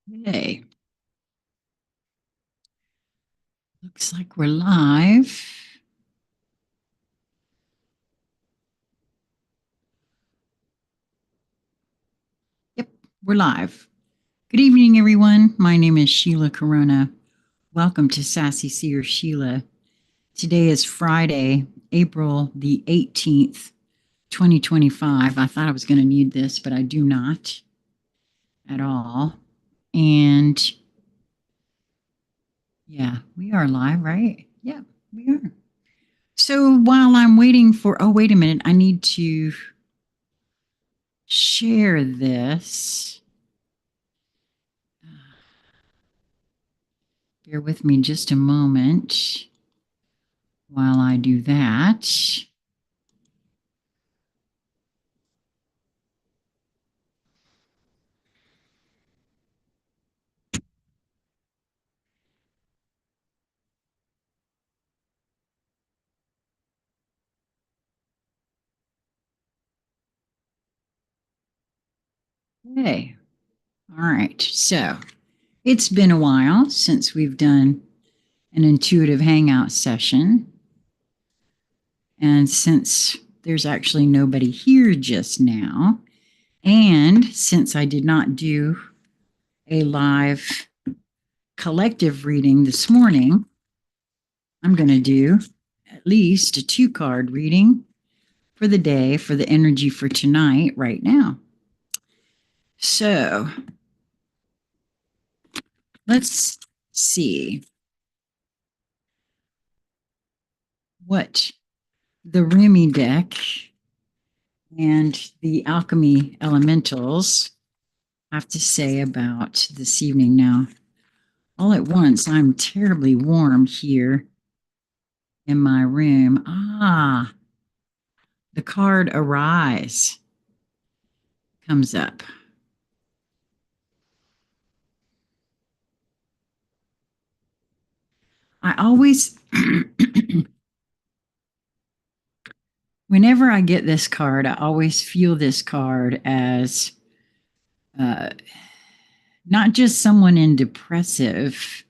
Okay, looks like we're live. Yep, we're live. Good evening, everyone. My name is Sheila Corona. Welcome to Sassy Seer Sheila. Today is Friday, April the 18th, 2025. I thought I was going to need this, but I do not at all. And yeah, we are live, right? Yeah, we are. So while I'm waiting for, oh, wait a minute, I need to share this. Bear with me just a moment while I do that. Okay. All right. So it's been a while since we've done an intuitive hangout session. And since there's actually nobody here just now, and since I did not do a live collective reading this morning, I'm going to do at least a 2-card reading for the day for the energy for tonight right now. So let's see what the Remy deck and the Alchemy Elementals have to say about this evening. Now, all at once, I'm terribly warm here in my room. Ah, the card Arise comes up. I always, whenever I get this card, I always feel this card as uh, not just someone in depressive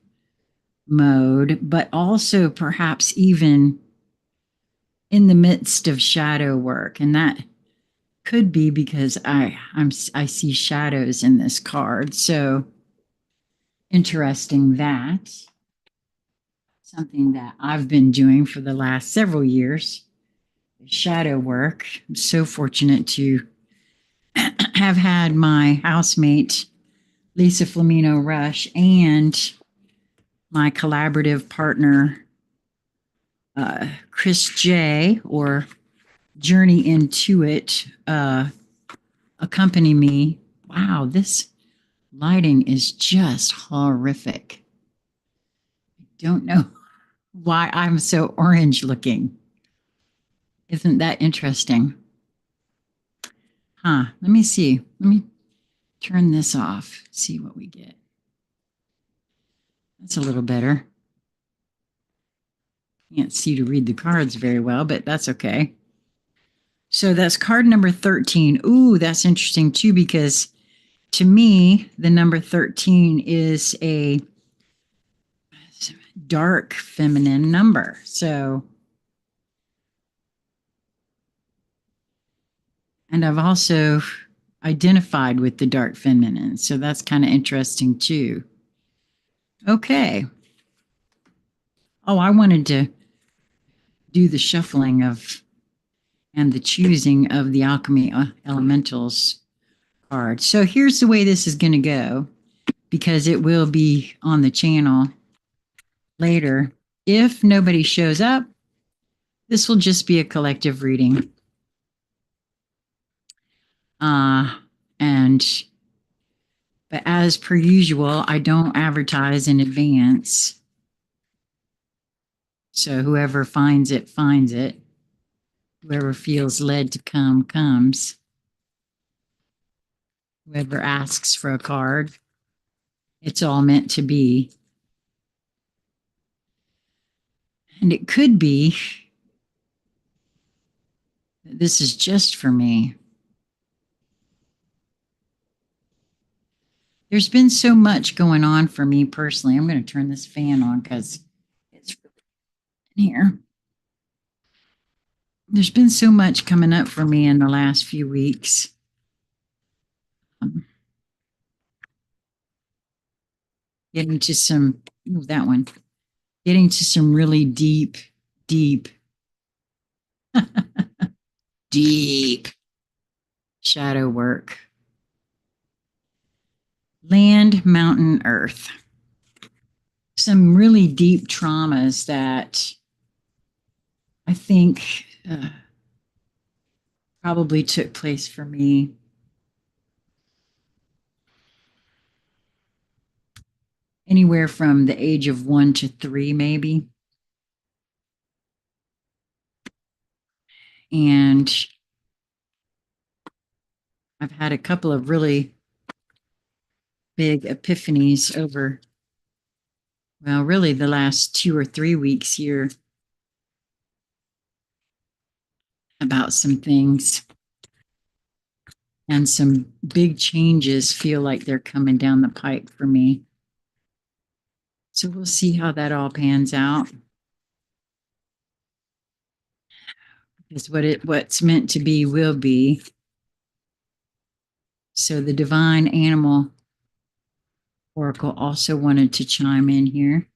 mode, but also perhaps even in the midst of shadow work. And that could be because I see shadows in this card. So interesting that something that I've been doing for the last several years, shadow work. I'm so fortunate to have had my housemate Lisa Flamino Rush and my collaborative partner Chris J, or Journey Into It, accompany me. Wow, this lighting is just horrific. I don't know why I'm so orange looking. Isn't that interesting? Huh, let me see. Let me turn this off, see what we get. That's a little better. Can't see to read the cards very well, but that's okay. So that's card number 13. Ooh, that's interesting too, because to me, the number 13 is a dark feminine number. So, and I've also identified with the dark feminine. So that's kind of interesting too. Okay. Oh, I wanted to do the shuffling of and the choosing of the alchemy elementals card. So here's the way this is going to go, because it will be on the channel later. If nobody shows up, this will just be a collective reading. And but as per usual, I don't advertise in advance. So whoever finds it, finds it. Whoever feels led to come, comes. Whoever asks for a card, it's all meant to be. And it could be that this is just for me. There's been so much going on for me personally. I'm going to turn this fan on because it's in here. There's been so much coming up for me in the last few weeks. Getting to some, that one, getting to some really deep, deep, deep shadow work. Land, mountain, earth. Some really deep traumas that I think probably took place for me anywhere from the age of 1 to 3, maybe. And I've had a couple of really big epiphanies over, well, really the last 2 or 3 weeks here about some things. And some big changes feel like they're coming down the pipe for me. So we'll see how that all pans out. Because what's meant to be will be. So the divine animal oracle also wanted to chime in here.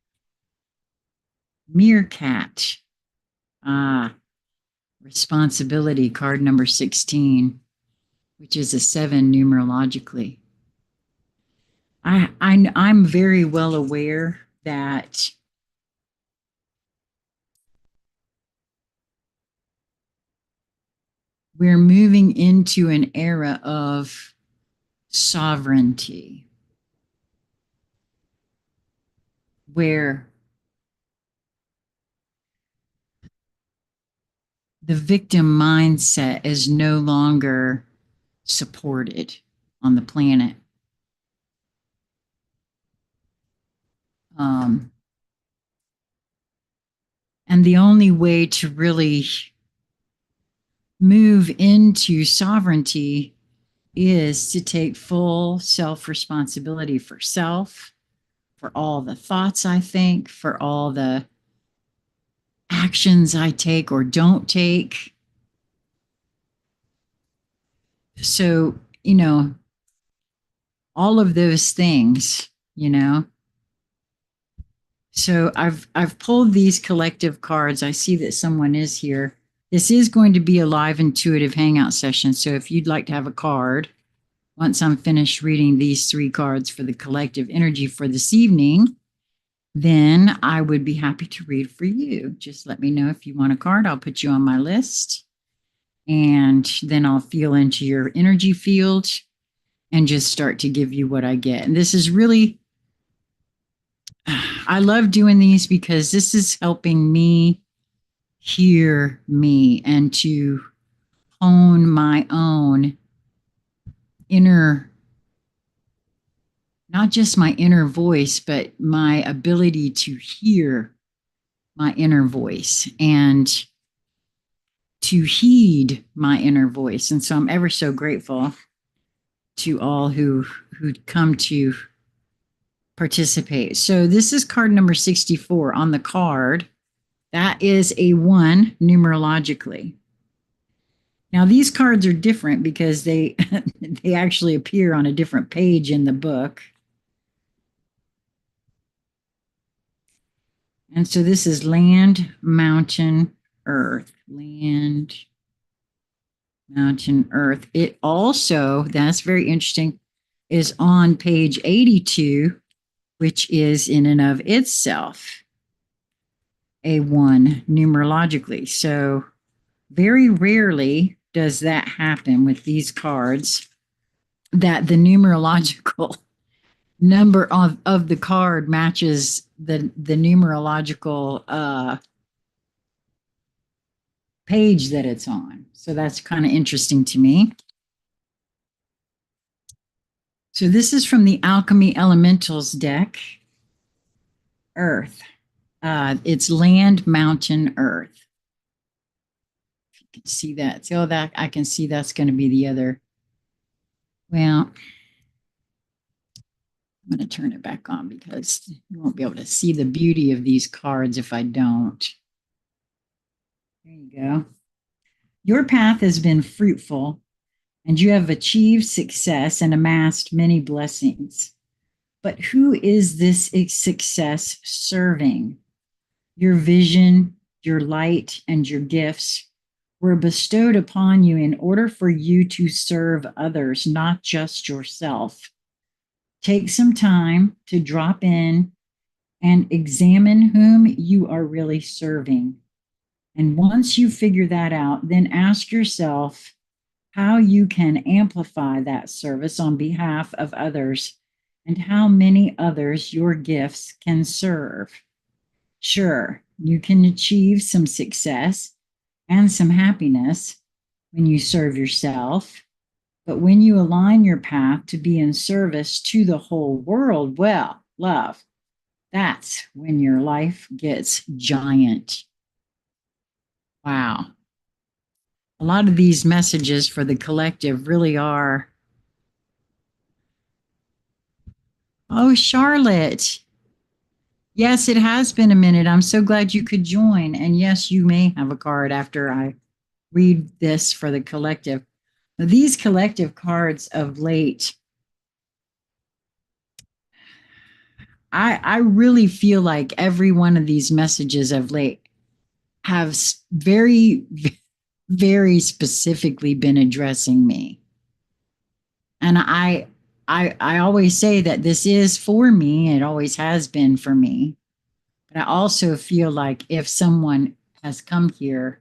Meerkat. Ah, responsibility, card number 16, which is a 7 numerologically. I'm very well aware that we're moving into an era of sovereignty where the victim mindset is no longer supported on the planet. And the only way to really move into sovereignty is to take full self responsibility for self, for all the thoughts I think, for all the actions I take or don't take. So, all of those things, So I've pulled these collective cards. I see that someone is here. This is going to be a live intuitive hangout session. So if you'd like to have a card, once I'm finished reading these 3 cards for the collective energy for this evening, then I would be happy to read for you. Just let me know if you want a card. I'll put you on my list. And then I'll feel into your energy field and just start to give you what I get. And this is really, I love doing these because this is helping me hear me and to hone my own inner, not just my inner voice, but my ability to hear my inner voice and to heed my inner voice. And so I'm ever so grateful to all who come to participate. So this is card number 64 on the card. That is a 1 numerologically. Now these cards are different because they they actually appear on a different page in the book. And so this is land, mountain, earth. Land, mountain, earth. It also, that's very interesting, is on page 82, which is in and of itself a 1 numerologically. So very rarely does that happen with these cards, that the numerological number of the card matches the numerological page that it's on. So that's kind of interesting to me. So this is from the Alchemy Elementals deck, Earth. It's land, mountain, earth. If you can see that. So that I can see that's going to be the other. Well, I'm going to turn it back on because you won't be able to see the beauty of these cards if I don't. There you go. Your path has been fruitful, and you have achieved success and amassed many blessings. But who is this success serving? Your vision, your light, and your gifts were bestowed upon you in order for you to serve others, not just yourself. Take some time to drop in and examine whom you are really serving. And once you figure that out, then ask yourself how you can amplify that service on behalf of others and how many others your gifts can serve. Sure, you can achieve some success and some happiness when you serve yourself, but when you align your path to be in service to the whole world, well, love, that's when your life gets giant. Wow. A lot of these messages for the collective really are. Oh, Charlotte. Yes, it has been a minute. I'm so glad you could join. And yes, you may have a card after I read this for the collective. These collective cards of late, I really feel like every one of these messages of late have very, very specifically been addressing me. And I always say that this is for me. It always has been for me. But I also feel like if someone has come here,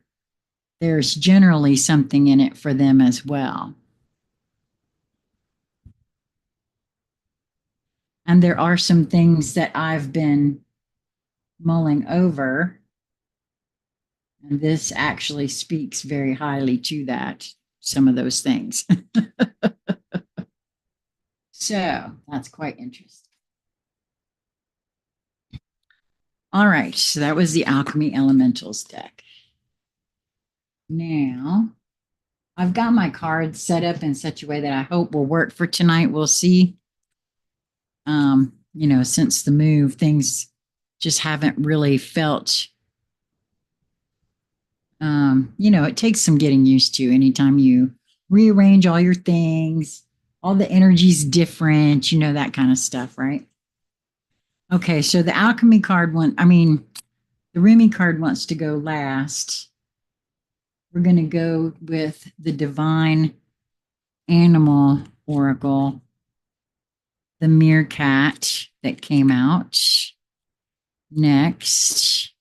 there's generally something in it for them as well. And there are some things that I've been mulling over. And this actually speaks very highly to that, some of those things. So that's quite interesting. All right, so that was the Alchemy Elementals deck. Now, I've got my cards set up in such a way that I hope will work for tonight. We'll see. Since the move, things just haven't really felt, it takes some getting used to anytime you rearrange all your things, all the energy's different, that kind of stuff, right? Okay, so the Alchemy card the Rumi card wants to go last. We're going to go with the Divine Animal Oracle, the meerkat that came out next,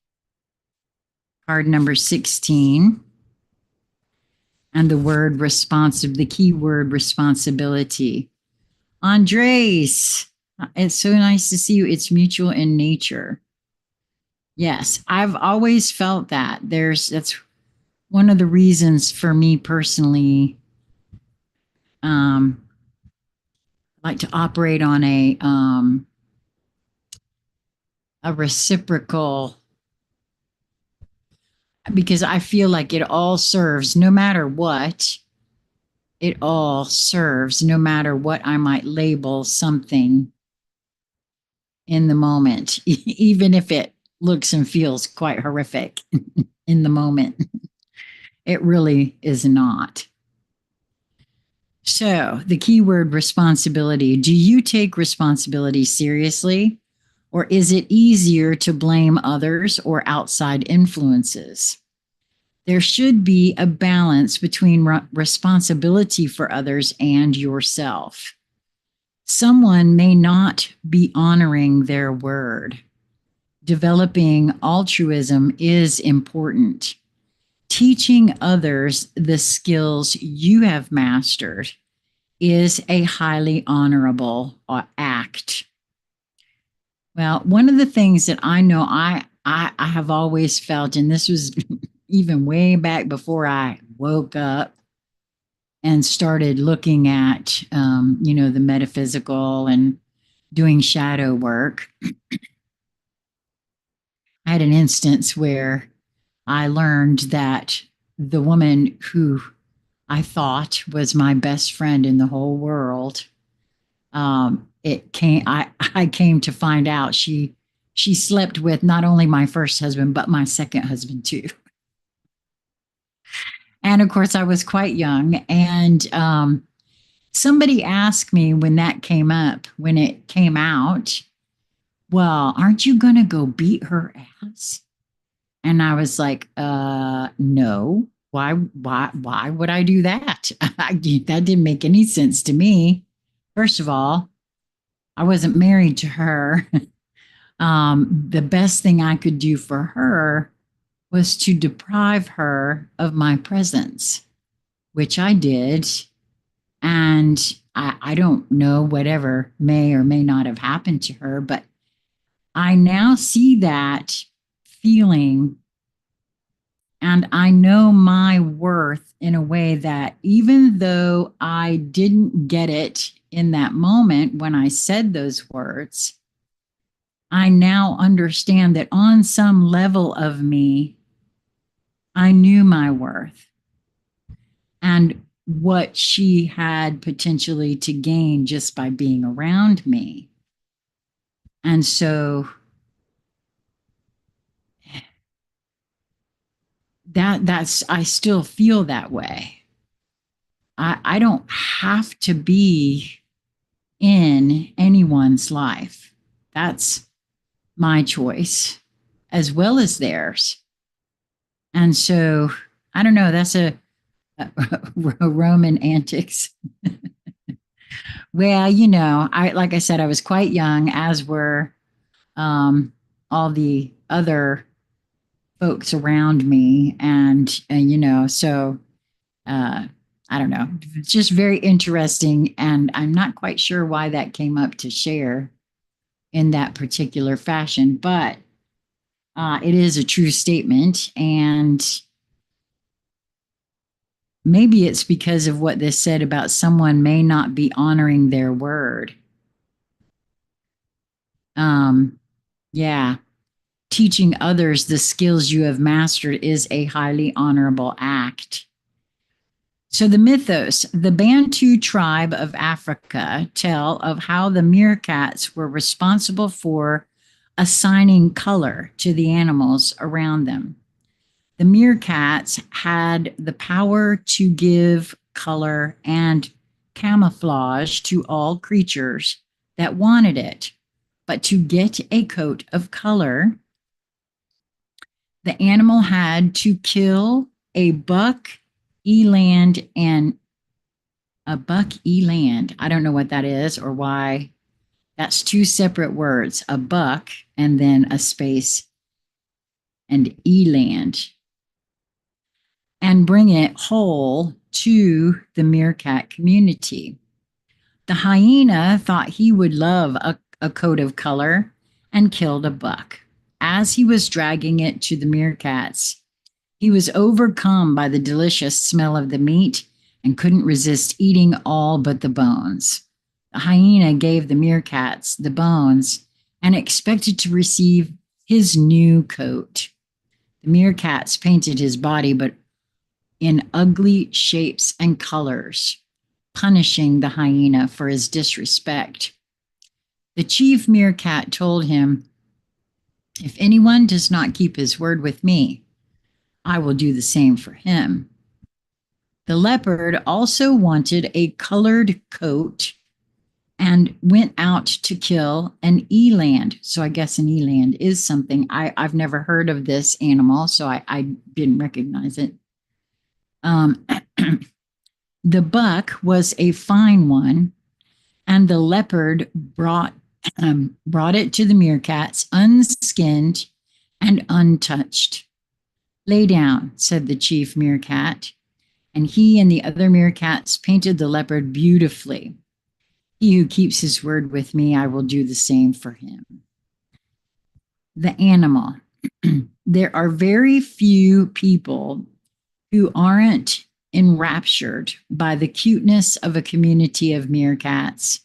card number 16, and the keyword responsibility. Andres, it's so nice to see you. It's mutual in nature. Yes, I've always felt that. That's one of the reasons for me personally, like to operate on a reciprocal, because I feel like it all serves no matter what. It all serves no matter what I might label something in the moment, even if it looks and feels quite horrific in the moment. It really is not. So, the keyword responsibility. Do you take responsibility seriously? Or is it easier to blame others or outside influences? There should be a balance between responsibility for others and yourself. Someone may not be honoring their word. Developing altruism is important. Teaching others the skills you have mastered is a highly honorable act. Well, one of the things that I know I have always felt, and this was even way back before I woke up and started looking at, the metaphysical and doing shadow work. I had an instance where I learned that the woman who I thought was my best friend in the whole world I came to find out she slept with not only my first husband, but my second husband too. And of course, I was quite young. And somebody asked me when that came up, when it came out, well, aren't you going to go beat her ass? And I was like, no. Why would I do that? That didn't make any sense to me. First of all, I wasn't married to her. The best thing I could do for her was to deprive her of my presence, which I did. And I don't know whatever may or may not have happened to her, but I now see that feeling and I know my worth in a way that even though I didn't get it in that moment when I said those words, I now understand that on some level of me, I knew my worth and what she had potentially to gain just by being around me. And so that's I still feel that way. I don't have to be in anyone's life. That's my choice as well as theirs. And so I don't know, that's a Roman antics. Well, I like I said, I was quite young, as were all the other folks around me, and so I don't know, it's just very interesting, and I'm not quite sure why that came up to share in that particular fashion, but it is a true statement, and maybe it's because of what this said about someone may not be honoring their word. Yeah. Teaching others the skills you have mastered is a highly honorable act. So the mythos, the Bantu tribe of Africa tell of how the meerkats were responsible for assigning color to the animals around them. The meerkats had the power to give color and camouflage to all creatures that wanted it. But to get a coat of color, the animal had to kill a buck eland and a buck eland. I don't know what that is or why. That's two separate words, a buck and then a space and eland, and bring it whole to the meerkat community. The hyena thought he would love a coat of color and killed a buck. As he was dragging it to the meerkats, he was overcome by the delicious smell of the meat and couldn't resist eating all but the bones. The hyena gave the meerkats the bones and expected to receive his new coat. The meerkats painted his body, but in ugly shapes and colors, punishing the hyena for his disrespect. The chief meerkat told him, "If anyone does not keep his word with me, I will do the same for him." The leopard also wanted a colored coat and went out to kill an eland. So I guess an eland is something. I've never heard of this animal, so I didn't recognize it. The buck was a fine one, and the leopard brought it to the meerkats unskinned and untouched. "Lay down," said the chief meerkat, and he and the other meerkats painted the leopard beautifully. "He who keeps his word with me, I will do the same for him." The animal. There are very few people who aren't enraptured by the cuteness of a community of meerkats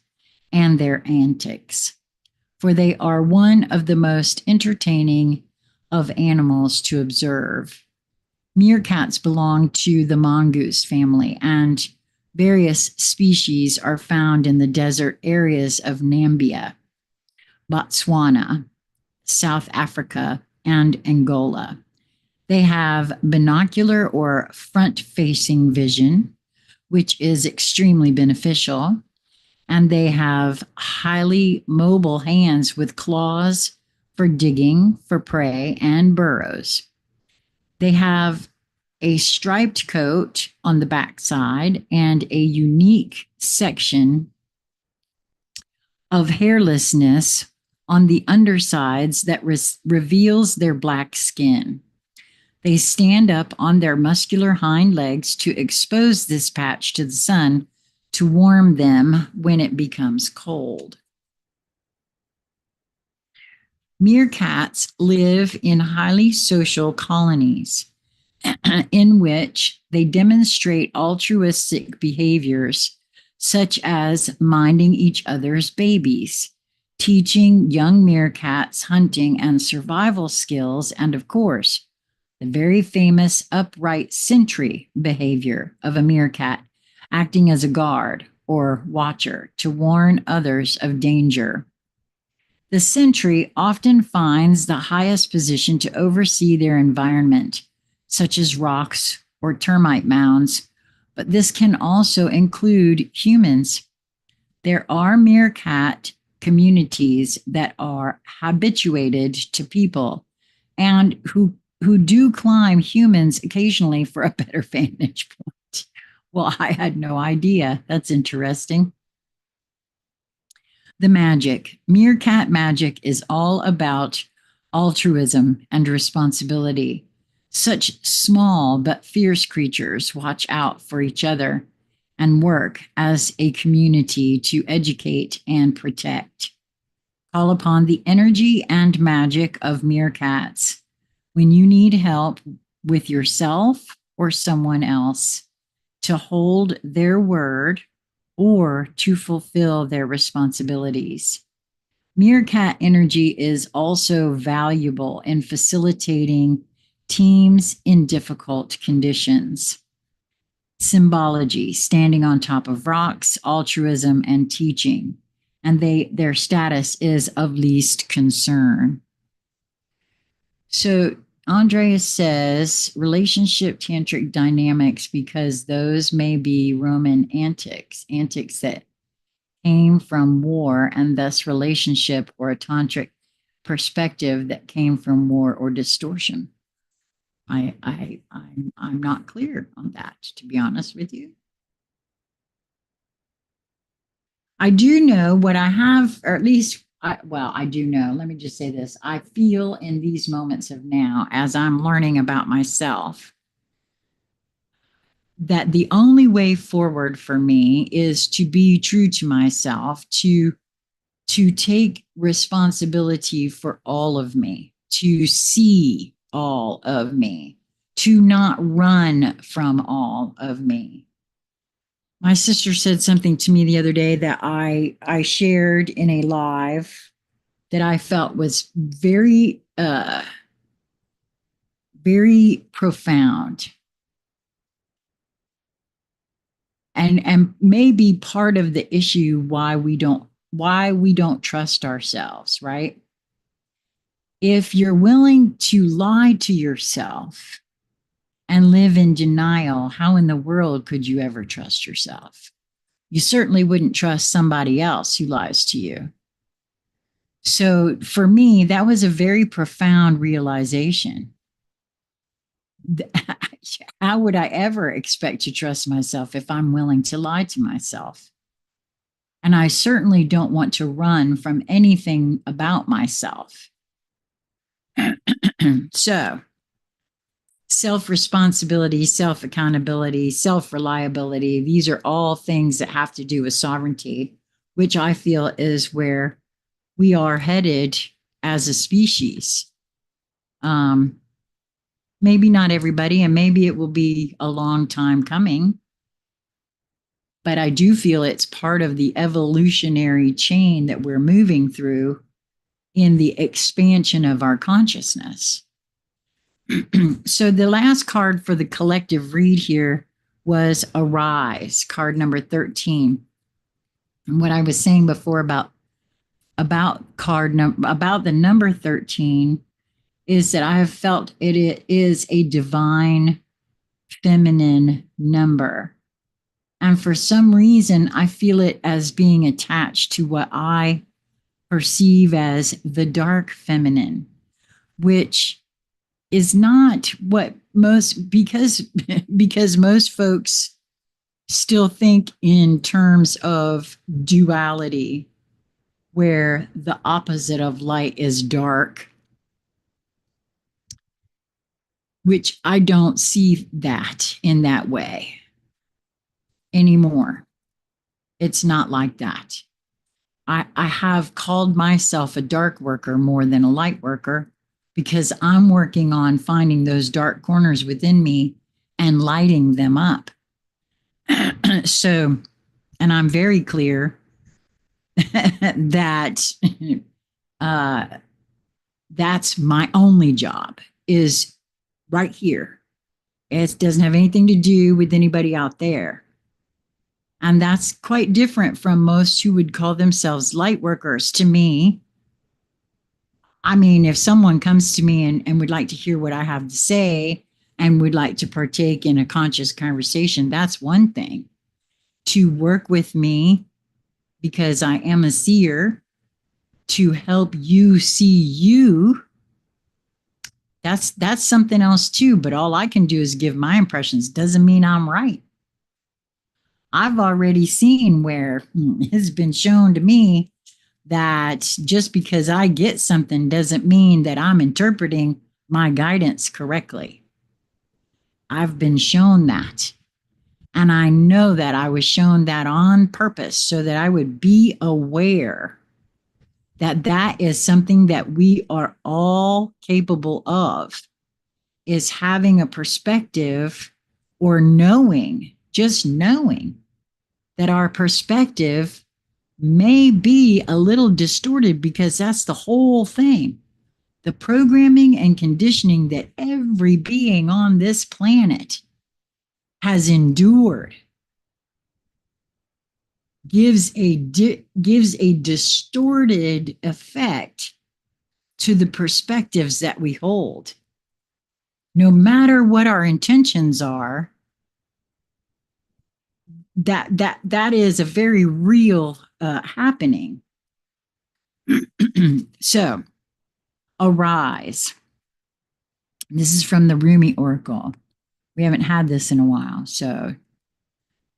and their antics, for they are one of the most entertaining of animals to observe. Meerkats belong to the mongoose family and Various species are found in the desert areas of Namibia, Botswana, South Africa, and Angola. They have binocular or front facing vision, which is extremely beneficial. And they have highly mobile hands with claws for digging for prey and burrows. They have a striped coat on the backside and a unique section of hairlessness on the undersides that reveals their black skin. They stand up on their muscular hind legs to expose this patch to the sun to warm them when it becomes cold. Meerkats live in highly social colonies in which they demonstrate altruistic behaviors such as minding each other's babies, teaching young meerkats hunting and survival skills, and of course, the very famous upright sentry behavior of a meerkat, acting as a guard or watcher to warn others of danger. The sentry often finds the highest position to oversee their environment, such as rocks or termite mounds, but this can also include humans. There are meerkat communities that are habituated to people and who do climb humans occasionally for a better vantage point. Well, I had no idea. That's interesting. The magic. Meerkat magic is all about altruism and responsibility. Such small but fierce creatures watch out for each other and work as a community to educate and protect. Call upon the energy and magic of meerkats when you need help with yourself or someone else to hold their word or to fulfill their responsibilities. Meerkat energy is also valuable in facilitating teams in difficult conditions. Symbology, standing on top of rocks, altruism, and teaching. And their status is of least concern. So Andreas says relationship tantric dynamics because those may be Roman antics that came from war, and thus relationship or a tantric perspective that came from war or distortion. I'm not clear on that, to be honest with you. I do know what I have, or at least I do know. Let me just say this. I feel in these moments of now, as I'm learning about myself, that the only way forward for me is to be true to myself, to take responsibility for all of me, to see all of me, to not run from all of me. My sister said something to me the other day that I shared in a live that I felt was very very profound and maybe part of the issue why we don't trust ourselves, right? If you're willing to lie to yourself and live in denial, how in the world could you ever trust yourself? You certainly wouldn't trust somebody else who lies to you. So for me, that was a very profound realization. How would I ever expect to trust myself if I'm willing to lie to myself? And I certainly don't want to run from anything about myself. So, self-responsibility, self-accountability, self-reliability, these are all things that have to do with sovereignty, which I feel is where we are headed as a species. Maybe not everybody, and maybe it will be a long time coming, but I do feel it's part of the evolutionary chain that we're moving through in the expansion of our consciousness. So the last card for the collective read here was arise, card number 13. And what I was saying before about the number 13 is that I have felt it is a divine feminine number. And for some reason, I feel it as being attached to what I perceive as the dark feminine, which is not what most, because most folks still think in terms of duality, where the opposite of light is dark, which I don't see that in that way anymore. It's not like that. I have called myself a dark worker more than a light worker because I'm working on finding those dark corners within me and lighting them up. So, and I'm very clear that that's my only job is right here. It doesn't have anything to do with anybody out there. And that's quite different from most who would call themselves light workers. To me, I mean, if someone comes to me and would like to hear what I have to say and would like to partake in a conscious conversation, that's one thing. To work with me, because I am a seer, to help you see you, that's something else too. But all I can do is give my impressions. Doesn't mean I'm right. I've already seen where it's been shown to me that just because I get something doesn't mean that I'm interpreting my guidance correctly. I've been shown that. And I know that I was shown that on purpose so that I would be aware that that is something that we are all capable of, is having a perspective or knowing, just knowing that our perspective may be a little distorted, because that's the whole thing. The programming and conditioning that every being on this planet has endured gives a distorted effect to the perspectives that we hold. No matter what our intentions are, that is a very real happening. So, arise. This is from the Rumi Oracle. We haven't had this in a while. So,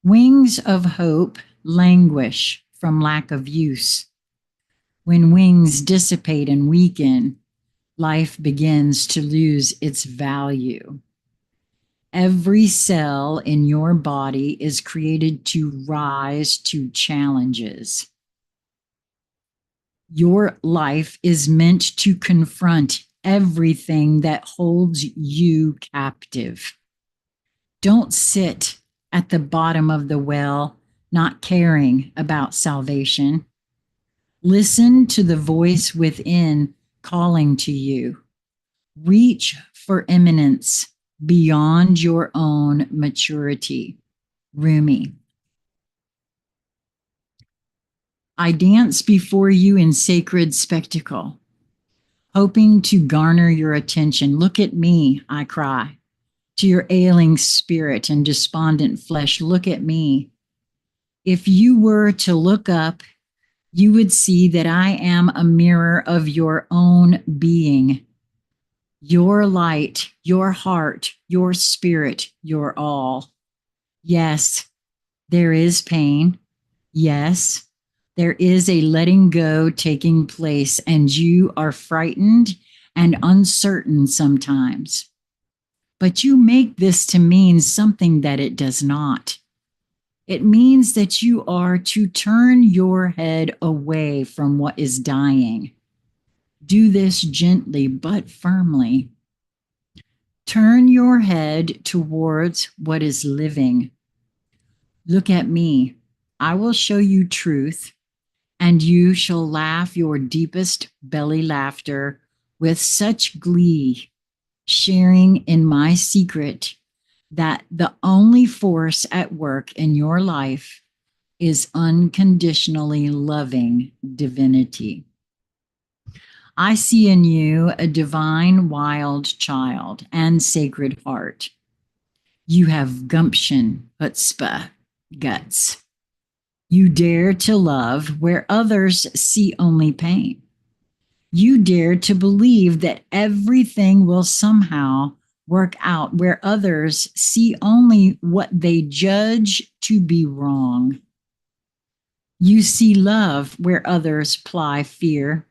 wings of hope languish from lack of use. When wings dissipate and weaken, life begins to lose its value. Every cell in your body is created to rise to challenges. Your life is meant to confront everything that holds you captive. Don't sit at the bottom of the well, not caring about salvation. Listen to the voice within calling to you. Reach for eminence beyond your own maturity. Rumi. I dance before you in sacred spectacle, hoping to garner your attention. Look at me, I cry. To your ailing spirit and despondent flesh, look at me. If you were to look up, you would see that I am a mirror of your own being. Your light, your heart, your spirit, your all. Yes, there is pain. Yes, there is a letting go taking place, and you are frightened and uncertain sometimes. But you make this to mean something that it does not. It means that you are to turn your head away from what is dying. Do this gently but firmly. Turn your head towards what is living. Look at me. I will show you truth, and you shall laugh your deepest belly laughter with such glee, sharing in my secret that the only force at work in your life is unconditionally loving divinity. I see in you a divine wild child and sacred heart. You have gumption, chutzpah, guts. You dare to love where others see only pain. You dare to believe that everything will somehow work out where others see only what they judge to be wrong. You see love where others ply fear.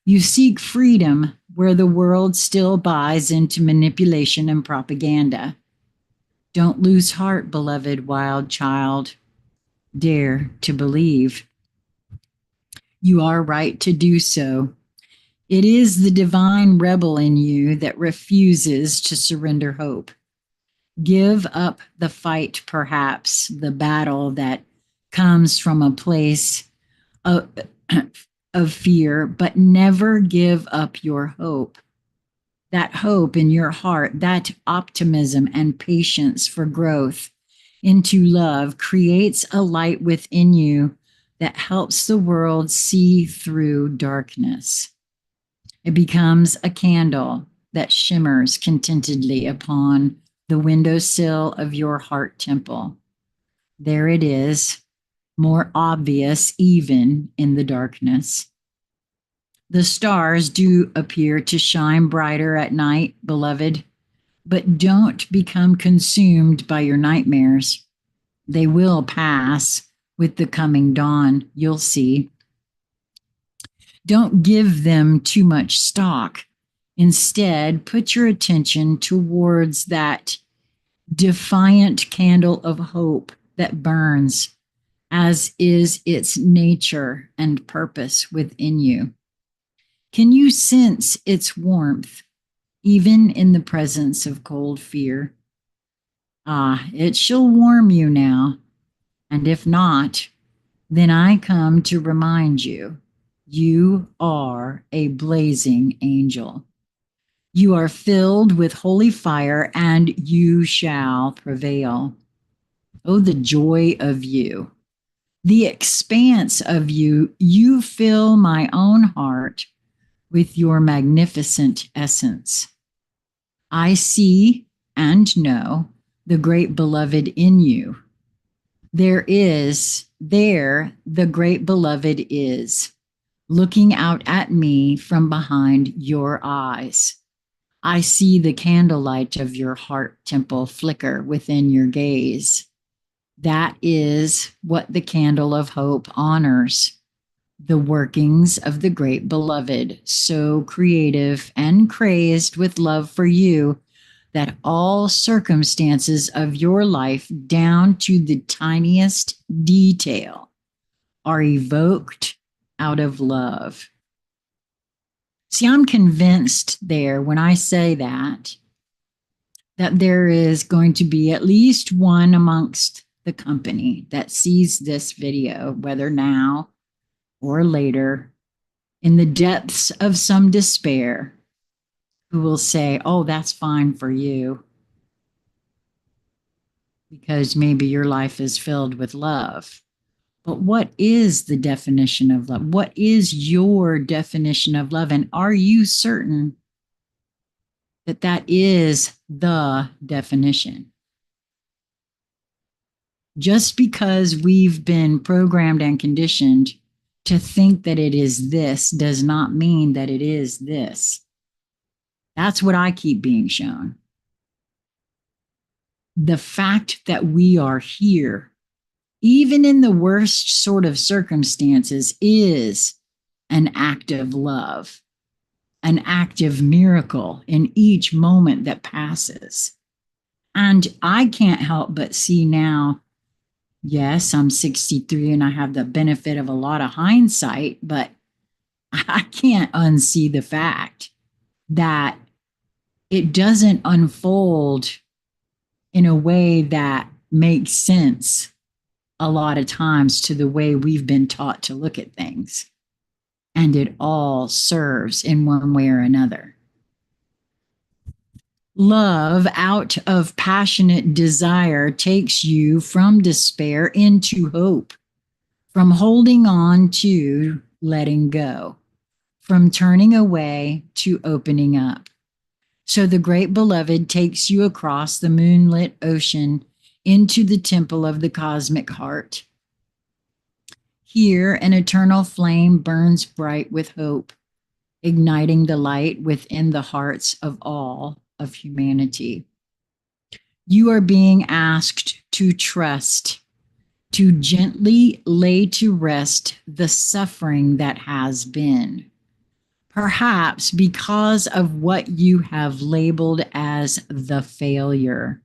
You seek freedom where the world still buys into manipulation and propaganda. Don't lose heart, beloved wild child. Dare to believe. You are right to do so. It is the divine rebel in you that refuses to surrender hope. Give up the fight, perhaps, the battle that comes from a place of, of fear, but never give up your hope. That hope in your heart, that optimism and patience for growth into love creates a light within you that helps the world see through darkness. It becomes a candle that shimmers contentedly upon the windowsill of your heart temple. There it is, more obvious even in the darkness. The stars do appear to shine brighter at night, beloved, but don't become consumed by your nightmares. They will pass with the coming dawn, you'll see. Don't give them too much stock. Instead, put your attention towards that defiant candle of hope that burns, as is its nature and purpose within you. Can you sense its warmth, even in the presence of cold fear? Ah, it shall warm you now, and if not, then I come to remind you, you are a blazing angel. You are filled with holy fire, and you shall prevail. Oh, the joy of you, the expanse of you. You fill my own heart with your magnificent essence. I see and know the great beloved in you. There, the great beloved is, looking out at me from behind your eyes. I see the candlelight of your heart temple flicker within your gaze. That is what the candle of hope honors. The workings of the great beloved, so creative and crazed with love for you that all circumstances of your life, down to the tiniest detail, are evoked out of love. See, I'm convinced there when I say that there is going to be at least one amongst the company that sees this video, whether now or later, in the depths of some despair, who will say, oh, that's fine for you, because maybe your life is filled with love. But what is the definition of love? What is your definition of love? And are you certain that that is the definition? Just because we've been programmed and conditioned to think that it is this does not mean that it is this. That's what I keep being shown. The fact that we are here, even in the worst sort of circumstances, is an act of love, an act of miracle in each moment that passes. And I can't help but see now, yes, I'm 63 and I have the benefit of a lot of hindsight, but I can't unsee the fact that it doesn't unfold in a way that makes sense a lot of times to the way we've been taught to look at things. And it all serves in one way or another. Love out of passionate desire takes you from despair into hope, from holding on to letting go, from turning away to opening up. So the great beloved takes you across the moonlit ocean into the temple of the cosmic heart. Here, an eternal flame burns bright with hope, igniting the light within the hearts of all of humanity. You are being asked to trust, to gently lay to rest the suffering that has been, perhaps because of what you have labeled as the failure.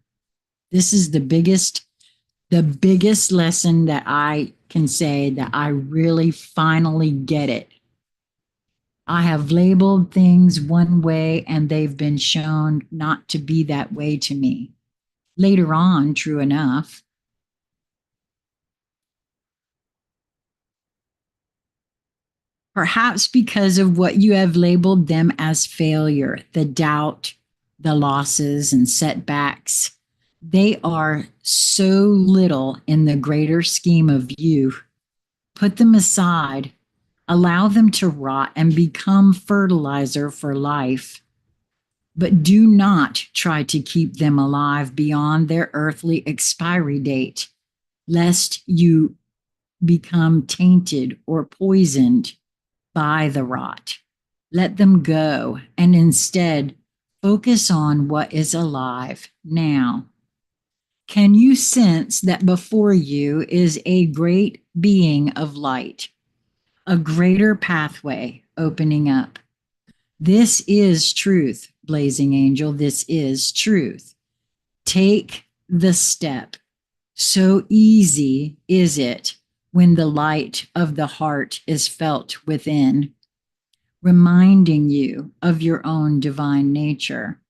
This is the biggest lesson that I can say that I really finally get it. I have labeled things one way and they've been shown not to be that way to me. Later on, true enough, perhaps because of what you have labeled them as failure, the doubt, the losses, and setbacks. They are so little in the greater scheme of you. Put them aside, allow them to rot and become fertilizer for life. But do not try to keep them alive beyond their earthly expiry date, lest you become tainted or poisoned by the rot. Let them go and instead focus on what is alive now. Can you sense that before you is a great being of light, a greater pathway opening up? This is truth, blazing angel. This is truth. Take the step. So easy is it when the light of the heart is felt within, reminding you of your own divine nature.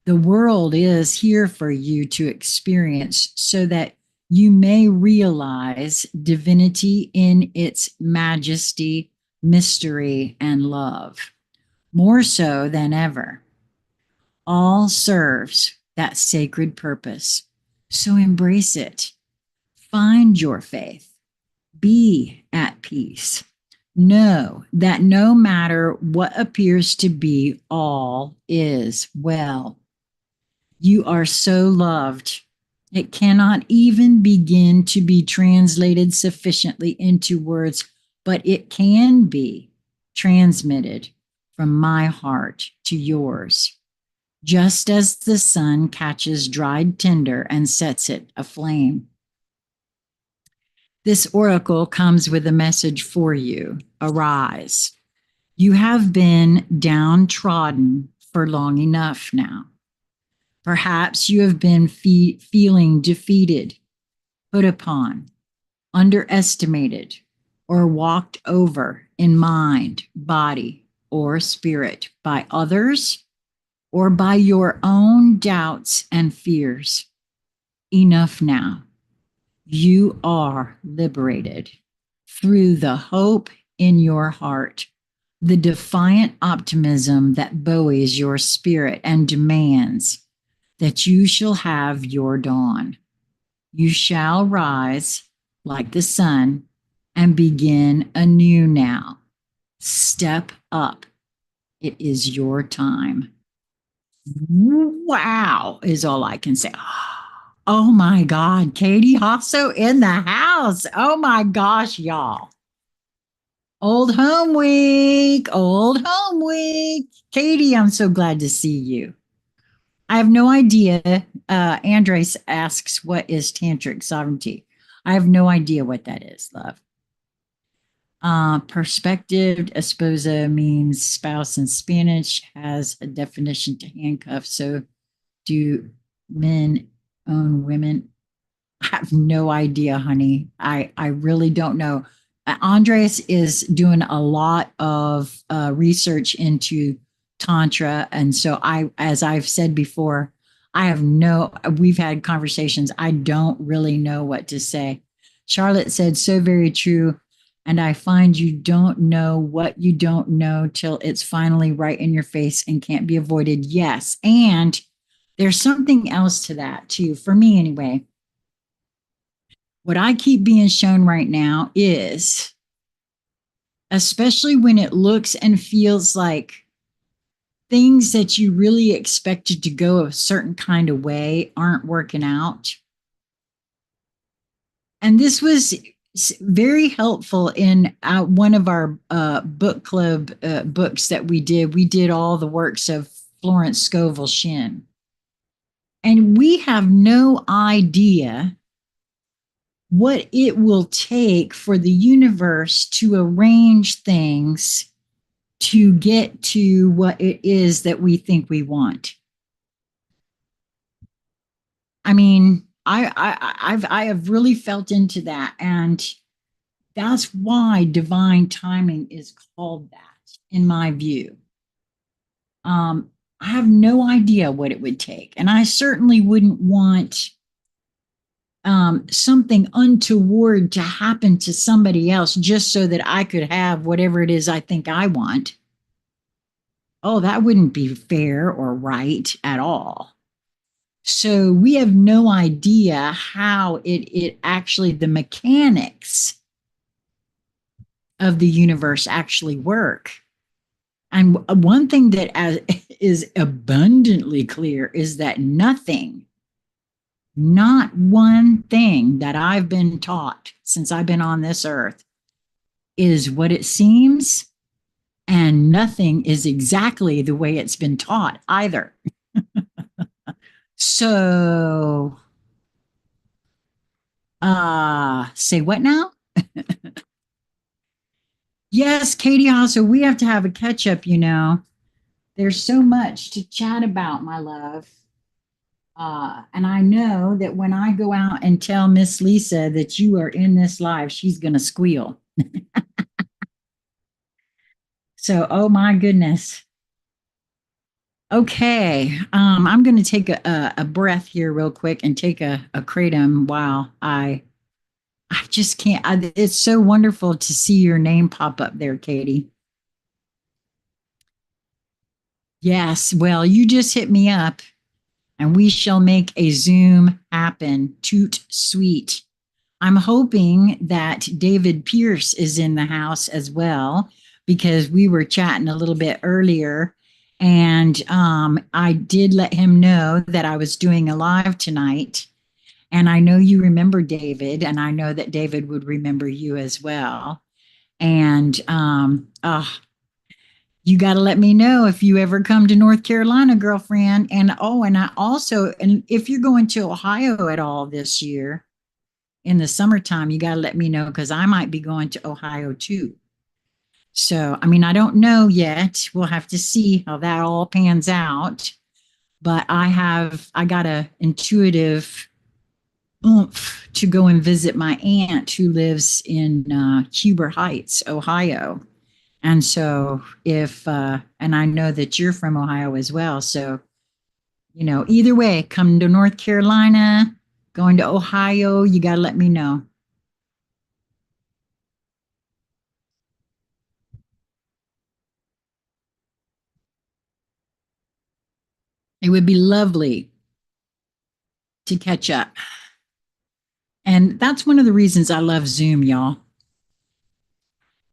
The world is here for you to experience so that you may realize divinity in its majesty, mystery, and love, more so than ever. All serves that sacred purpose. So embrace it. Find your faith. Be at peace. Know that no matter what appears to be, all is well. You are so loved. It cannot even begin to be translated sufficiently into words, but it can be transmitted from my heart to yours, just as the sun catches dried tinder and sets it aflame. This oracle comes with a message for you. Arise. You have been downtrodden for long enough now. Perhaps you have been feeling defeated, put upon, underestimated, or walked over in mind, body, or spirit by others or by your own doubts and fears. Enough now. You are liberated through the hope in your heart, the defiant optimism that buoys your spirit and demands that you shall have your dawn. You shall rise like the sun and begin anew now. Step up. It is your time. Wow, is all I can say. Oh my God, Katie Hosso in the house. Oh my gosh, y'all. Old home week, old home week. Katie, I'm so glad to see you. I have no idea. Andres asks, what is tantric sovereignty? I have no idea what that is, love. Perspective, esposa means spouse in Spanish, has a definition to handcuff. So do men own women? I have no idea, honey. I really don't know. Andres is doing a lot of research into Tantra. And so as I've said before, we've had conversations. I don't really know what to say. Charlotte said, so very true. And I find you don't know what you don't know till it's finally right in your face and can't be avoided. Yes. And there's something else to that too, for me anyway. What I keep being shown right now is, especially when it looks and feels like things that you really expected to go a certain kind of way aren't working out. And this was very helpful in one of our book club books that we did. We did all the works of Florence Scovel Shinn. And we have no idea what it will take for the universe to arrange things to get to what it is that we think we want. I mean, I have really felt into that, and that's why divine timing is called that, in my view. I have no idea what it would take, and I certainly wouldn't want something untoward to happen to somebody else just so that I could have whatever it is I think I want. Oh, that wouldn't be fair or right at all. So we have no idea how it actually, the mechanics of the universe actually work. And one thing that is abundantly clear is that nothing, not one thing that I've been taught since I've been on this earth is what it seems, and nothing is exactly the way it's been taught either. So, say what now? Yes, Katie, also, we have to have a catch up, you know. There's so much to chat about, my love. And I know that when I go out and tell Miss Lisa that you are in this live, she's going to squeal. So, oh my goodness. Okay. I'm going to take a breath here real quick and take a kratom while I just can't. It's so wonderful to see your name pop up there, Katie. Yes. Well, you just hit me up and we shall make a Zoom happen. Toot sweet. I'm hoping that David Pierce is in the house as well, because we were chatting a little bit earlier. And I did let him know that I was doing a live tonight. And I know you remember David, and I know that David would remember you as well. And you got to let me know if you ever come to North Carolina, girlfriend. And oh, and I also, and if you're going to Ohio at all this year in the summertime, you got to let me know, because I might be going to Ohio too. So, I mean, I don't know yet. We'll have to see how that all pans out. But I got a intuitive oomph to go and visit my aunt who lives in Huber Heights, Ohio. And so and I know that you're from Ohio as well. So, you know, either way, come to North Carolina, going to Ohio, you got to let me know. It would be lovely to catch up. And that's one of the reasons I love Zoom, y'all.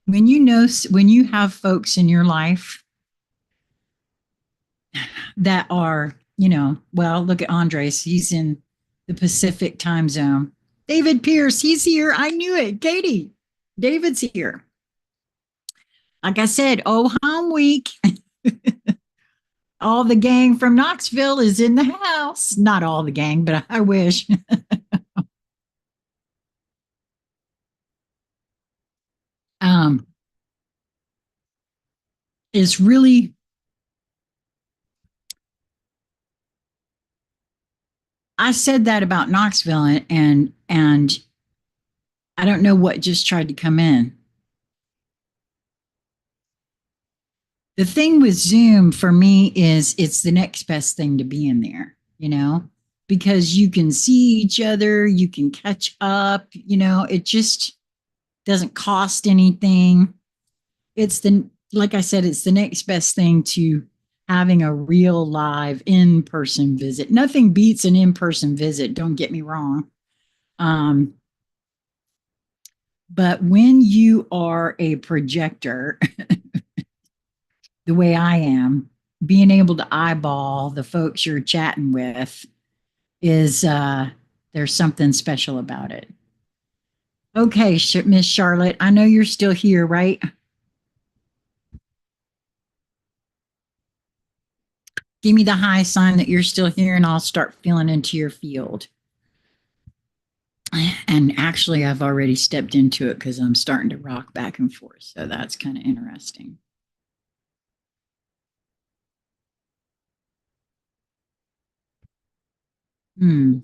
When you have folks in your life that are, you know, well, look at Andres. He's in the Pacific time zone. David Pierce, he's here. I knew it. Katie, David's here. Like I said, oh, home week. All the gang from Knoxville is in the house. Not all the gang, but I wish. um, it's really, I said that about Knoxville, and I don't know what just tried to come in. The thing with Zoom for me is it's the next best thing to be in there, you know, because you can see each other, you can catch up, you know, it just doesn't cost anything. It's the, like I said, it's the next best thing to having a real live in-person visit. Nothing beats an in-person visit, don't get me wrong. But when you are a projector, the way I am, being able to eyeball the folks you're chatting with is there's something special about it. Okay, Miss Charlotte, I know you're still here, right? Give me the high sign that you're still here, and I'll start feeling into your field. And actually, I've already stepped into it because I'm starting to rock back and forth. So that's kind of interesting. Hmm.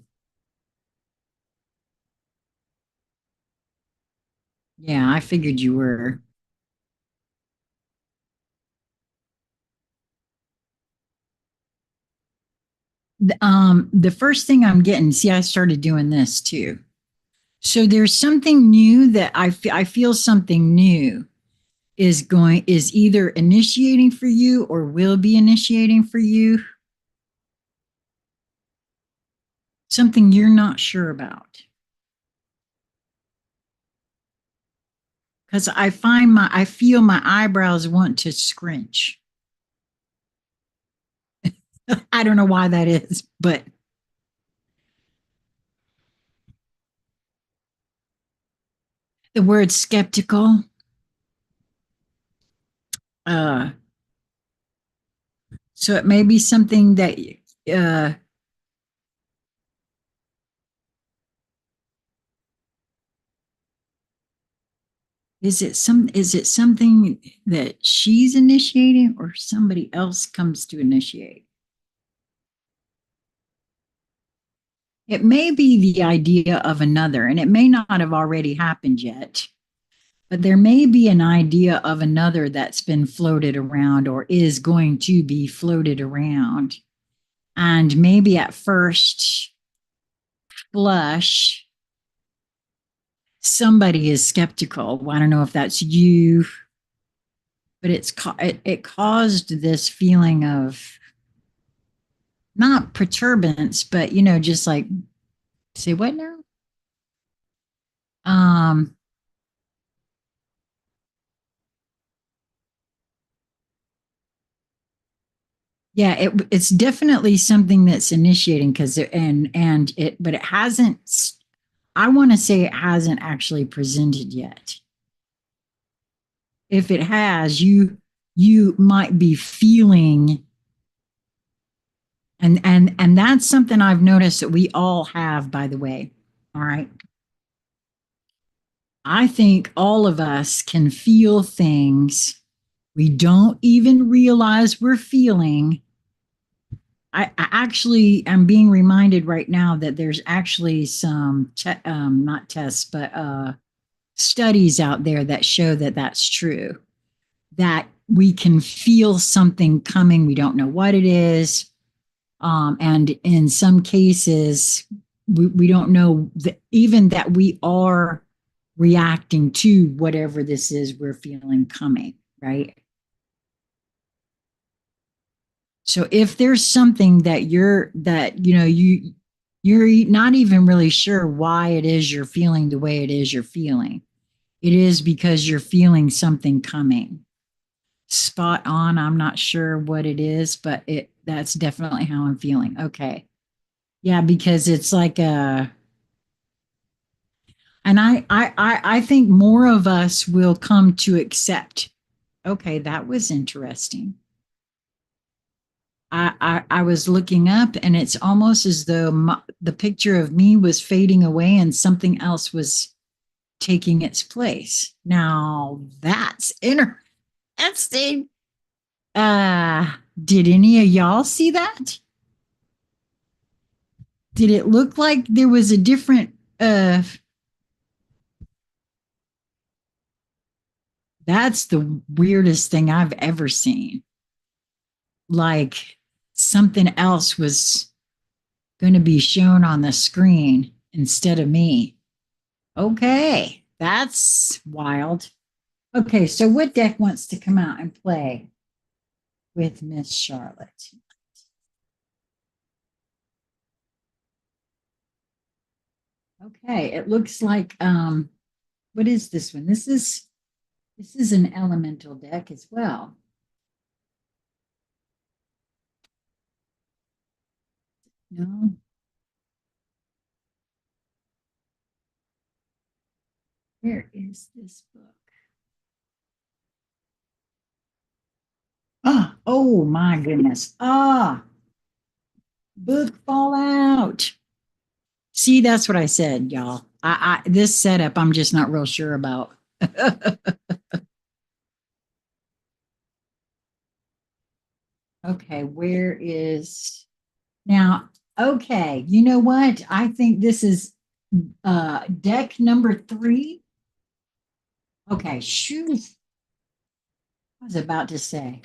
Yeah, I figured you were. The first thing I'm getting, see, I started doing this too. So there's something new that I feel something new is either initiating for you or will be initiating for you, something you're not sure about. Because I feel my eyebrows want to scrunch. I don't know why that is, but the word skeptical, uh, so it may be something that uh, is it something that she's initiating or somebody else comes to initiate? It may be the idea of another, and it may not have already happened yet, but there may be an idea of another that's been floated around or is going to be floated around. And maybe at first blush, somebody is skeptical. Well, I don't know if that's you, but it caused this feeling of not perturbance, but just like, say what now? Um, yeah, it's definitely something that's initiating because but it hasn't. I want to say it hasn't actually presented yet. If it has, you might be feeling, and that's something I've noticed that we all have, by the way. All right. I think all of us can feel things we don't even realize we're feeling. I actually am being reminded right now that there's actually some not tests, but studies out there that show that that's true. That we can feel something coming, we don't know what it is, and in some cases, we don't know even that we are reacting to whatever this is we're feeling coming, right? So if there's something that you're not even really sure why it is you're feeling the way it is you're feeling, it is because you're feeling something coming. Spot on. I'm not sure what it is, but that's definitely how I'm feeling. Okay. Yeah, because it's like and I think more of us will come to accept. Okay, that was interesting. I was looking up and it's almost as though the picture of me was fading away and something else was taking its place. Now that's interesting. Did any of y'all see that? Did it look like there was a different that's the weirdest thing I've ever seen. Like something else was going to be shown on the screen instead of me. Okay, that's wild. Okay, so what deck wants to come out and play? with Miss Charlotte. Okay, it looks like what is this one? This is an elemental deck as well. No. Where is this book? Oh my goodness. Book fallout. See, that's what I said, y'all. This setup I'm just not real sure about. Okay, where is now? Okay, you know what? I think this is deck number 3. Okay, shoot. I was about to say.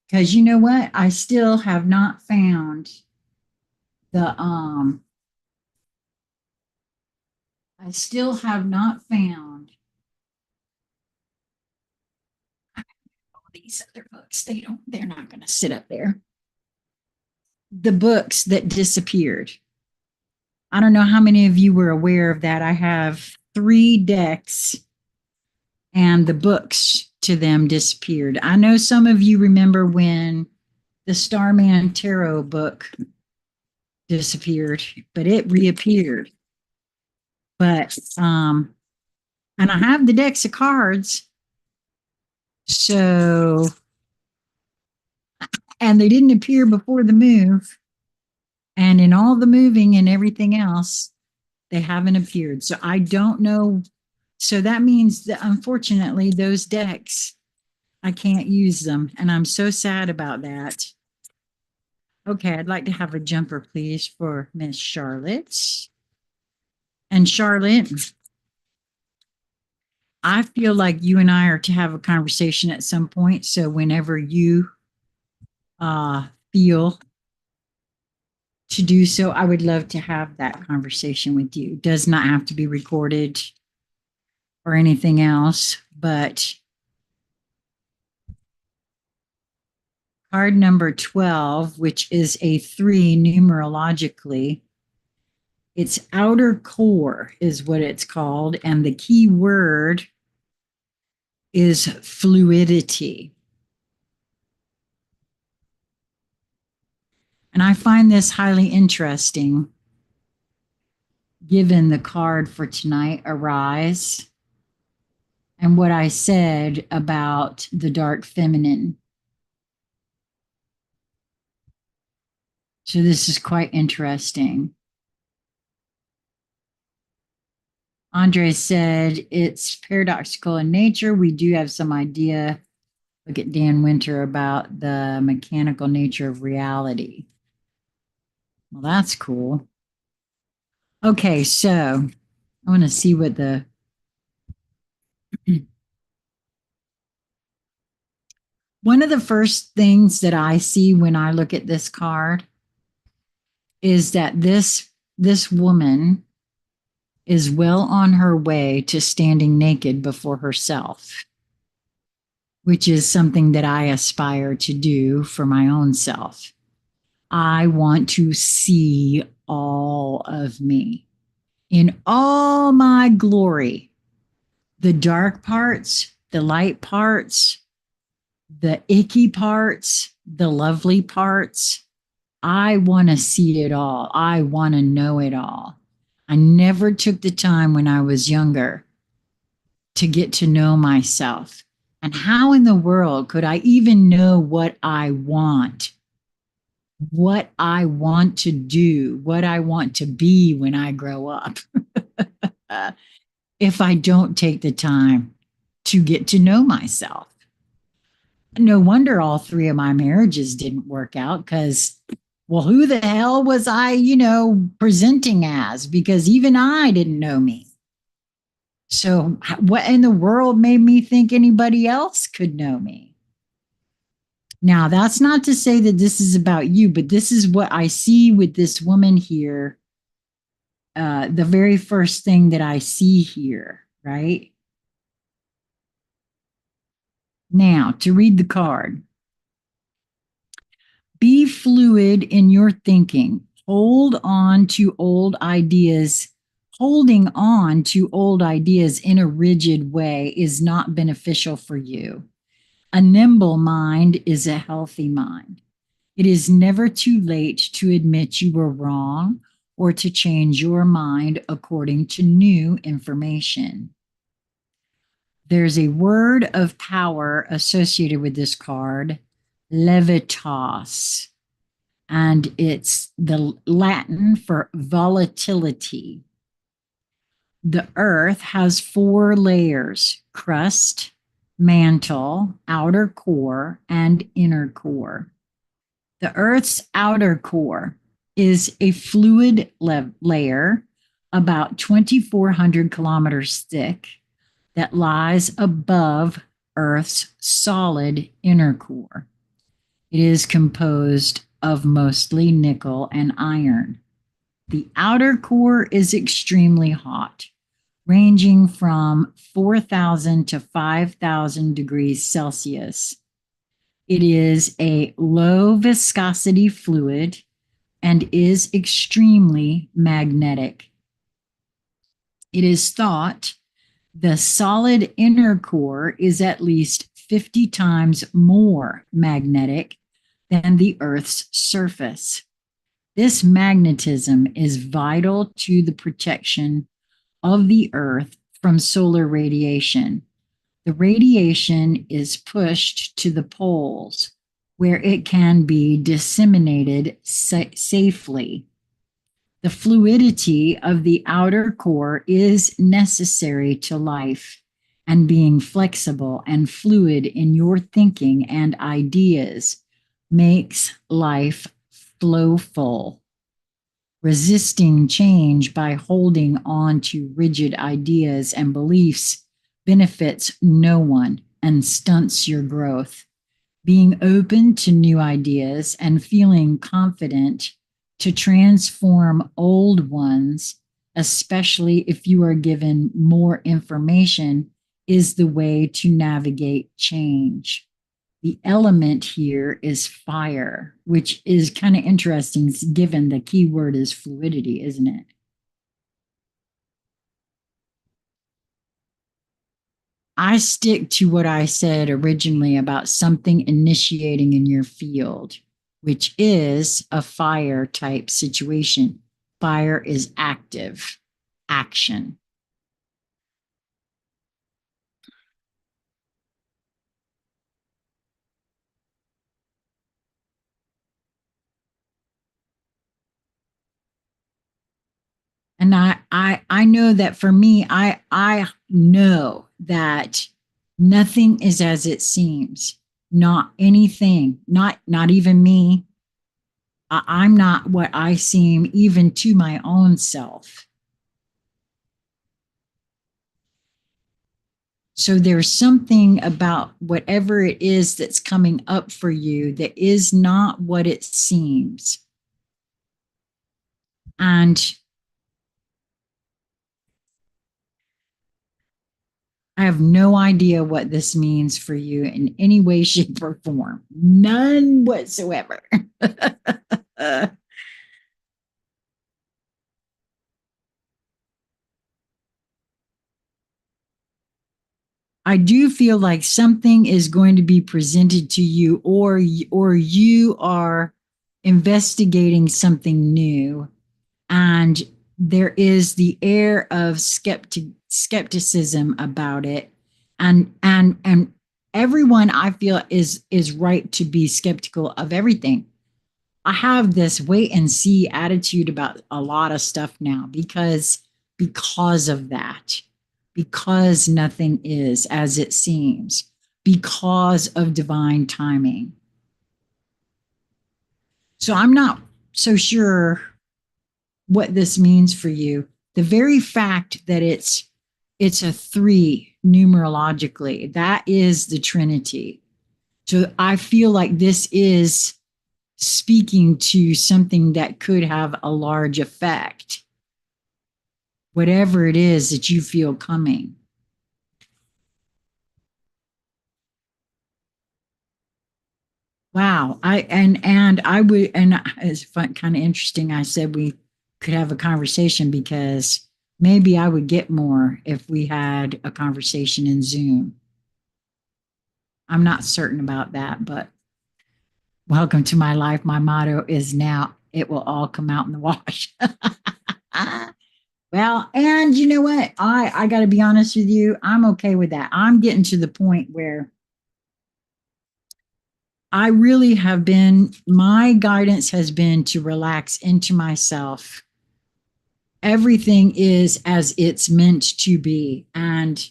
Because you know what? I still have not found the I still have not found all these other books. They're not gonna sit up there. The books that disappeared. I don't know how many of you were aware of that. I have 3 decks and the books to them disappeared. I know some of you remember when the Starman Tarot book disappeared, but it reappeared. But and I have the decks of cards. So and they didn't appear before the move. And in all the moving and everything else, they haven't appeared. So I don't know. So that means that unfortunately those decks, I can't use them. And I'm so sad about that. Okay, I'd like to have a jumper, please, for Miss Charlotte. And Charlotte, I feel like you and I are to have a conversation at some point. So whenever you feel to do so, I would love to have that conversation with you. It does not have to be recorded or anything else, but card number 12, which is a 3 numerologically, its outer core is what it's called. And the key word is fluidity. And I find this highly interesting given the card for tonight, Arise, and what I said about the dark feminine. So this is quite interesting. Andre said it's paradoxical in nature. We do have some idea. Look at Dan Winter about the mechanical nature of reality. Well, that's cool. Okay, so I want to see what the one of the first things that I see when I look at this card is that this woman is well on her way to standing naked before herself, which is something that I aspire to do for my own self. I want to see all of me in all my glory, the dark parts, the light parts, the icky parts, the lovely parts. I want to see it all. I want to know it all. I never took the time when I was younger to get to know myself. And how in the world could I even know what I want to do, what I want to be when I grow up, if I don't take the time to get to know myself? No wonder all 3 of my marriages didn't work out because, well, who the hell was I, presenting as? Because even I didn't know me. So, what in the world made me think anybody else could know me? Now, that's not to say that this is about you, but this is what I see with this woman here. The very first thing that I see here, right? Now, to read the card, Be fluid in your thinking. Hold on to old ideas. Holding on to old ideas in a rigid way is not beneficial for you. A nimble mind is a healthy mind. It is never too late to admit you were wrong or to change your mind according to new information. There's a word of power associated with this card, levitas, and it's the Latin for volatility. The earth has four layers: crust, mantle, outer core, and inner core. The earth's outer core is a fluid layer about 2,400 kilometers thick that lies above Earth's solid inner core. It is composed of mostly nickel and iron. The outer core is extremely hot, ranging from 4,000 to 5,000 degrees Celsius. It is a low viscosity fluid and is extremely magnetic. It is thought the solid inner core is at least 50 times more magnetic than the Earth's surface. This magnetism is vital to the protection of the Earth from solar radiation. The radiation is pushed to the poles where it can be disseminated safely. The fluidity of the outer core is necessary to life, and being flexible and fluid in your thinking and ideas makes life flowful. Resisting change by holding on to rigid ideas and beliefs benefits no one and stunts your growth. Being open to new ideas and feeling confident to transform old ones, especially if you are given more information, is the way to navigate change. The element here is fire, which is kind of interesting given the key word is fluidity, isn't it? I stick to what I said originally about something initiating in your field, which is a fire type situation. Fire is active, action. And I know that for me, I know that nothing is as it seems. Not anything, not even me. I'm not what I seem even to my own self. So there's something about whatever it is that's coming up for you that is not what it seems. And I have no idea what this means for you in any way, shape, or form. None whatsoever. I do feel like something is going to be presented to you, or you are investigating something new, and there is the air of skepticism about it, and everyone I feel is right to be skeptical of everything. I have this wait and see attitude about a lot of stuff now because of that, because nothing is as it seems, because of divine timing. So I'm not so sure what this means for you. The very fact that it's a three numerologically, that is the Trinity. So I feel like this is speaking to something that could have a large effect, whatever it is that you feel coming. Wow. I would, and it's fun, kind of interesting. I said we could have a conversation because maybe I would get more if we had a conversation in Zoom. I'm not certain about that, but welcome to my life. My motto is now it will all come out in the wash. Well, and you know what? I got to be honest with you. I'm okay with that. I'm getting to the point where I really have been, my guidance has been to relax into myself. Everything is as it's meant to be. And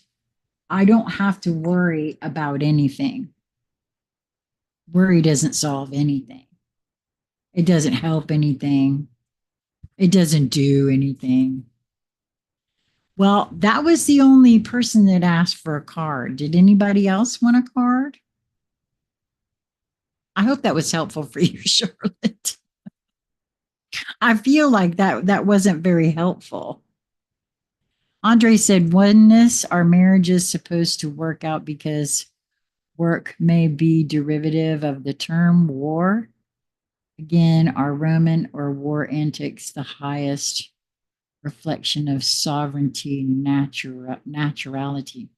I don't have to worry about anything. Worry doesn't solve anything, it doesn't help anything, it doesn't do anything. Well, that was the only person that asked for a card. Did anybody else want a card? I hope that was helpful for you, Charlotte. I feel like that wasn't very helpful. Andre said, oneness, our marriage is supposed to work out because work may be derivative of the term war. Again, are Roman or war antics the highest reflection of sovereignty, naturality?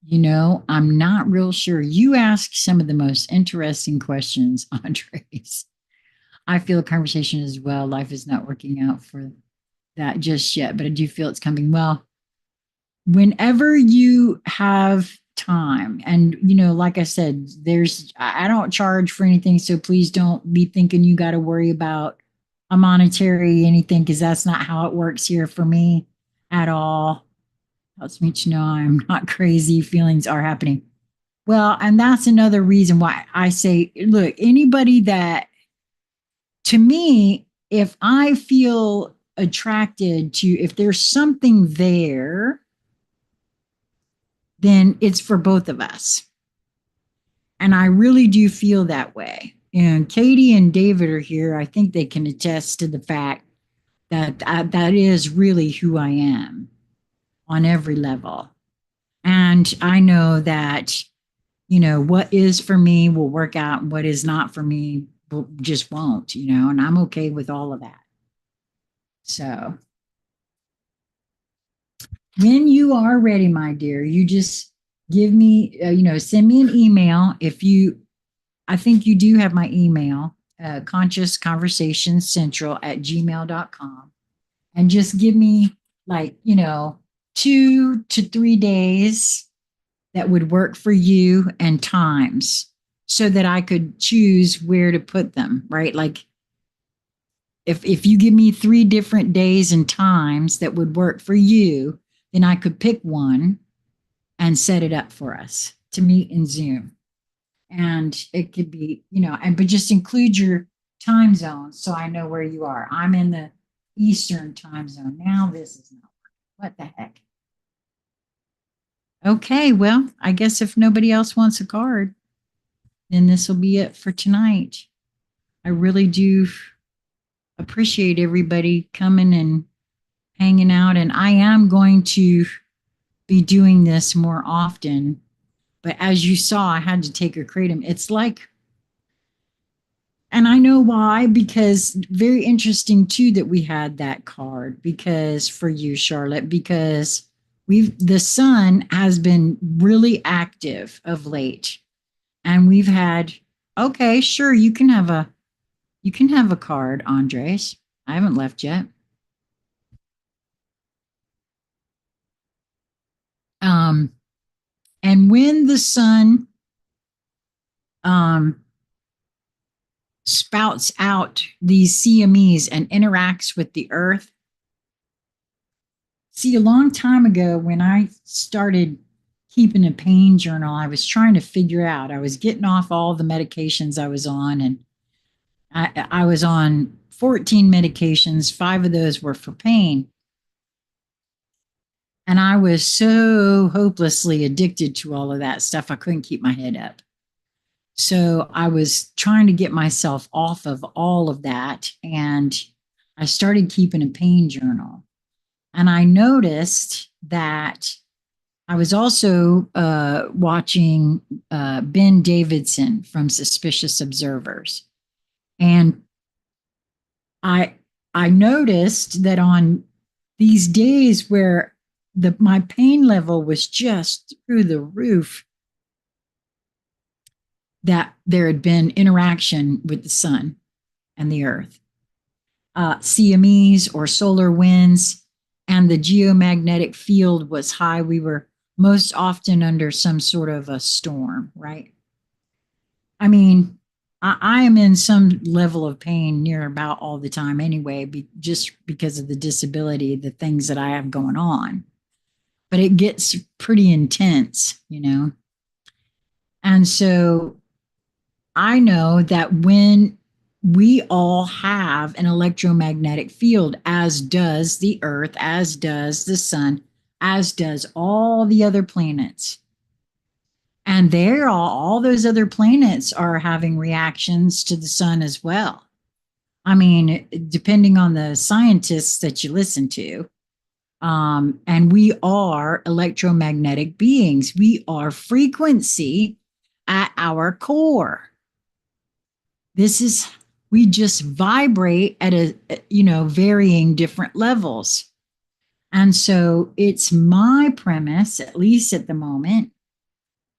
You know, I'm not real sure. You ask some of the most interesting questions, Andres. I feel a conversation as well. Life is not working out for that just yet, but I do feel it's coming. Well, whenever you have time, and you know, like I said, I don't charge for anything, so please don't be thinking you got to worry about a monetary anything, because that's not how it works here for me at all. Helps me to know I'm not crazy. Feelings are happening. Well, and that's another reason why I say, look, anybody that, to me, if I feel attracted to, if there's something there, then it's for both of us. And I really do feel that way. And Katie and David are here. I think they can attest to the fact that that is really who I am on every level. And I know that, you know, what is for me will work out, and what is not for me just won't, you know, and I'm okay with all of that. So when you are ready, my dear, you just give me, send me an email. If you, I think you do have my email, conscious conversation central at gmail.com. And just give me, like, 2 to 3 days that would work for you and times, so that I could choose where to put them, right? Like if you give me 3 different days and times that would work for you, then I could pick one and set it up for us to meet in Zoom. And it could be, but just include your time zone so I know where you are. I'm in the Eastern time zone. Now this is not working. What the heck? Okay, well, I guess if nobody else wants a card, then this will be it for tonight. I really do appreciate everybody coming and hanging out. And I am going to be doing this more often. But as you saw, I had to take a kratom. It's like, and I know why, because very interesting too that we had that card, because for you, Charlotte, because the sun has been really active of late, and we've had, okay, sure, you can have a card, Andres. I haven't left yet. Um, and when the sun um, spouts out these CMEs and interacts with the earth, see, a long time ago when I started keeping a pain journal, I was trying to figure out, I was getting off all the medications I was on, and I was on 14 medications. 5 of those were for pain. And I was so hopelessly addicted to all of that stuff, I couldn't keep my head up. So I was trying to get myself off of all of that. And I started keeping a pain journal. And I noticed that I was also watching Ben Davidson from Suspicious Observers, and I I noticed that on these days where my pain level was just through the roof, that there had been interaction with the sun and the earth, CMEs or solar winds, and the geomagnetic field was high. We were most often under some sort of a storm, right? I mean, I am in some level of pain near about all the time anyway, just because of the disability, the things that I have going on. But it gets pretty intense, you know? And so I know that when we all have an electromagnetic field, as does the earth, as does the sun, as does all the other planets. And all those other planets are having reactions to the sun as well. I mean, depending on the scientists that you listen to. And we are electromagnetic beings. We are frequency at our core. This is, we just vibrate at varying different levels. And so it's my premise, at least at the moment,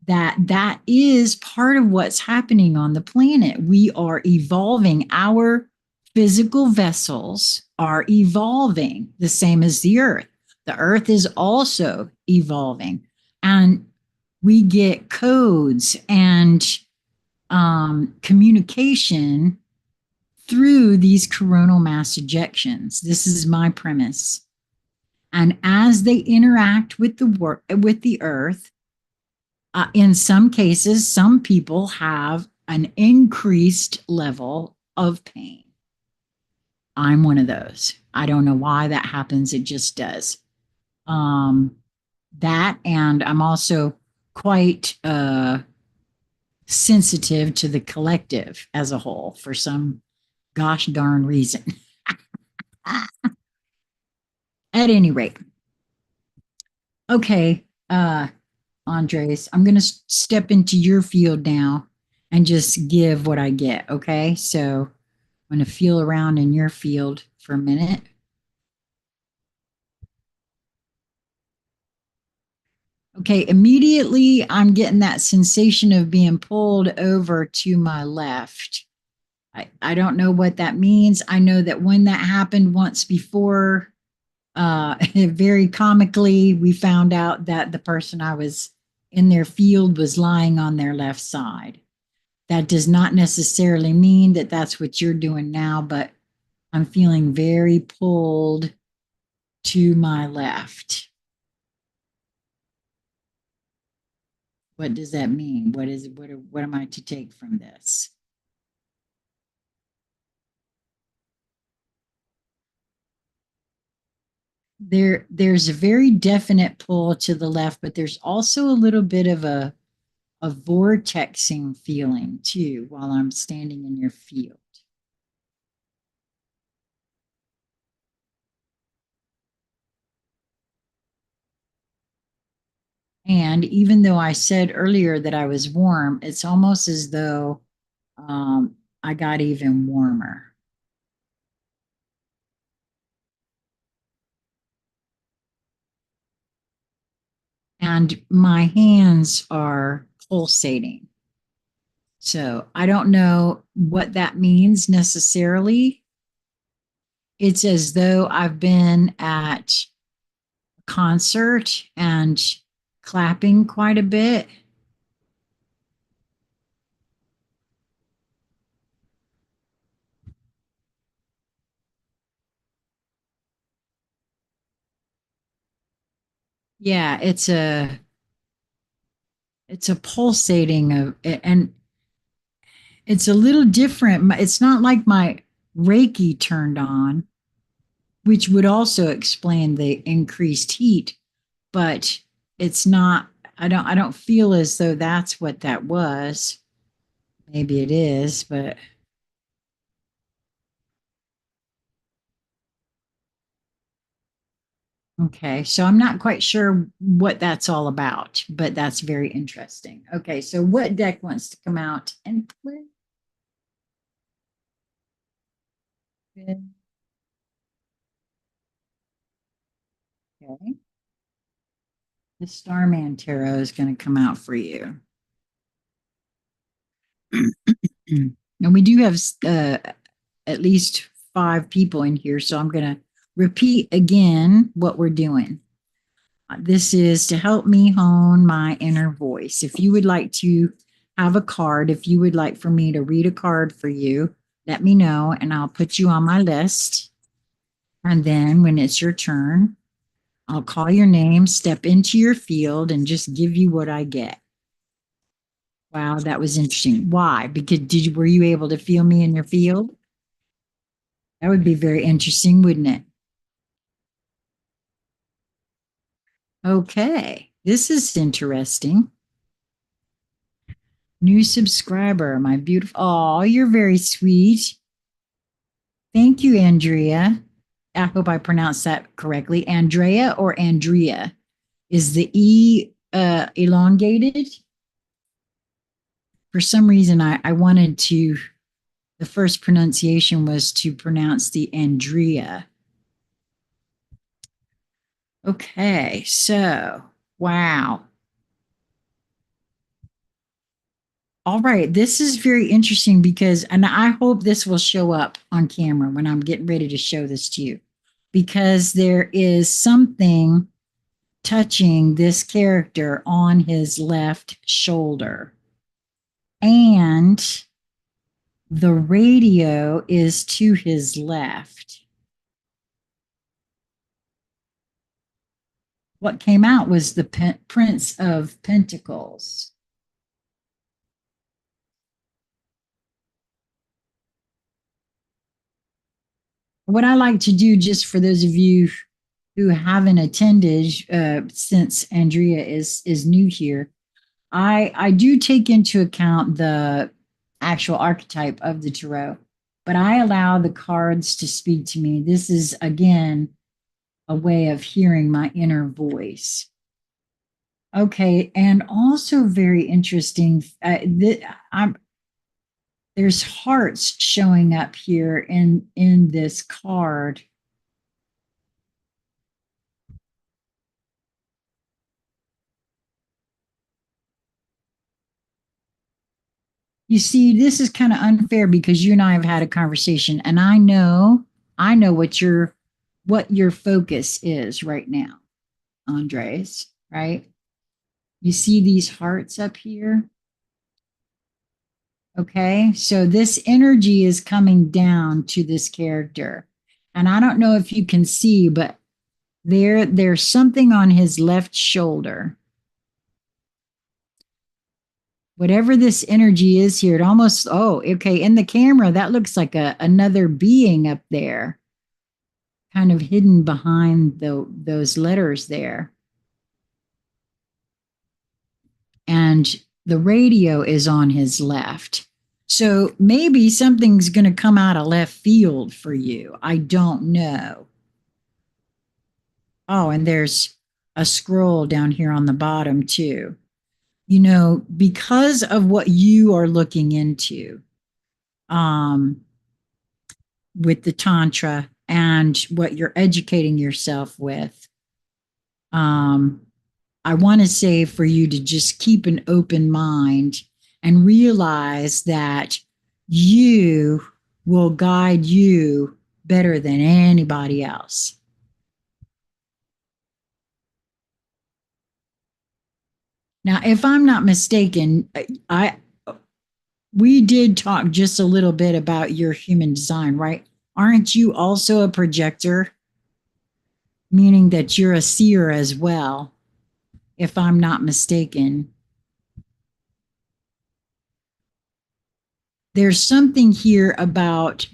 that is part of what's happening on the planet. We are evolving. Our physical vessels are evolving the same as the earth. The earth is also evolving. And we get codes and communication through these coronal mass ejections. This is my premise. And as they interact with the earth, in some cases, some people have an increased level of pain. I'm one of those. I don't know why that happens. It just does. That, and I'm also quite sensitive to the collective as a whole for some gosh darn reason. At any rate, okay, Andres, I'm going to step into your field now and just give what I get. Okay. So I'm going to feel around in your field for a minute. Okay. Immediately, I'm getting that sensation of being pulled over to my left. I don't know what that means. I know that when that happened once before, very comically, we found out that the person I was in their field was lying on their left side. That does not necessarily mean that that's what you're doing now, but I'm feeling very pulled to my left. What does that mean? What am I to take from this? There's a very definite pull to the left, but there's also a little bit of a vortexing feeling too while I'm standing in your field. And even though I said earlier that I was warm, it's almost as though I got even warmer. And my hands are pulsating. So I don't know what that means necessarily. It's as though I've been at a concert and clapping quite a bit. Yeah, it's a pulsating of it, and it's a little different. It's not like my Reiki turned on, which would also explain the increased heat, but it's not, I don't feel as though that's what that was. Maybe it is, but Okay, so I'm not quite sure what that's all about, but that's very interesting. Okay, so what deck wants to come out and play with? Okay, the Starman Tarot is going to come out for you. And we do have at least 5 people in here, so I'm going to repeat again what we're doing. This is to help me hone my inner voice. If you would like to have a card, if you would like for me to read a card for you, let me know and I'll put you on my list. And then when it's your turn, I'll call your name, step into your field, and just give you what I get. Wow, that was interesting. Why? Because were you able to feel me in your field? That would be very interesting, wouldn't it? Okay, this is interesting. New subscriber, my beautiful. Oh, you're very sweet. Thank you, Andrea. I hope I pronounced that correctly. Andrea or Andrea? Is the E elongated? For some reason, I wanted to, the first pronunciation was to pronounce the Andrea. Okay, so, wow. All right, this is very interesting because, and I hope this will show up on camera when I'm getting ready to show this to you, because there is something touching this character on his left shoulder. And the radio is to his left. What came out was the Prince of Pentacles. What I like to do, just for those of you who haven't attended, since Andrea is new here, I do take into account the actual archetype of the tarot, but I allow the cards to speak to me. This is again a way of hearing my inner voice. Okay, and also very interesting. There's hearts showing up here in this card. You see, this is kind of unfair because you and I have had a conversation, and I know what your focus is right now, Andres, right? You see these hearts up here? Okay, so this energy is coming down to this character. And I don't know if you can see, but there's something on his left shoulder. Whatever this energy is here, it almost, oh, okay, in the camera, that looks like another being up there, kind of hidden behind those letters there. And the radio is on his left. So maybe something's going to come out of left field for you. I don't know. Oh, and there's a scroll down here on the bottom, too. You know, because of what you are looking into um, with the Tantra and what you're educating yourself with, um, I want to say for you to just keep an open mind and realize that you will guide you better than anybody else. Now, if I'm not mistaken, I we did talk just a little bit about your human design, right? Aren't you also a projector? Meaning that you're a seer as well, if I'm not mistaken. There's something here about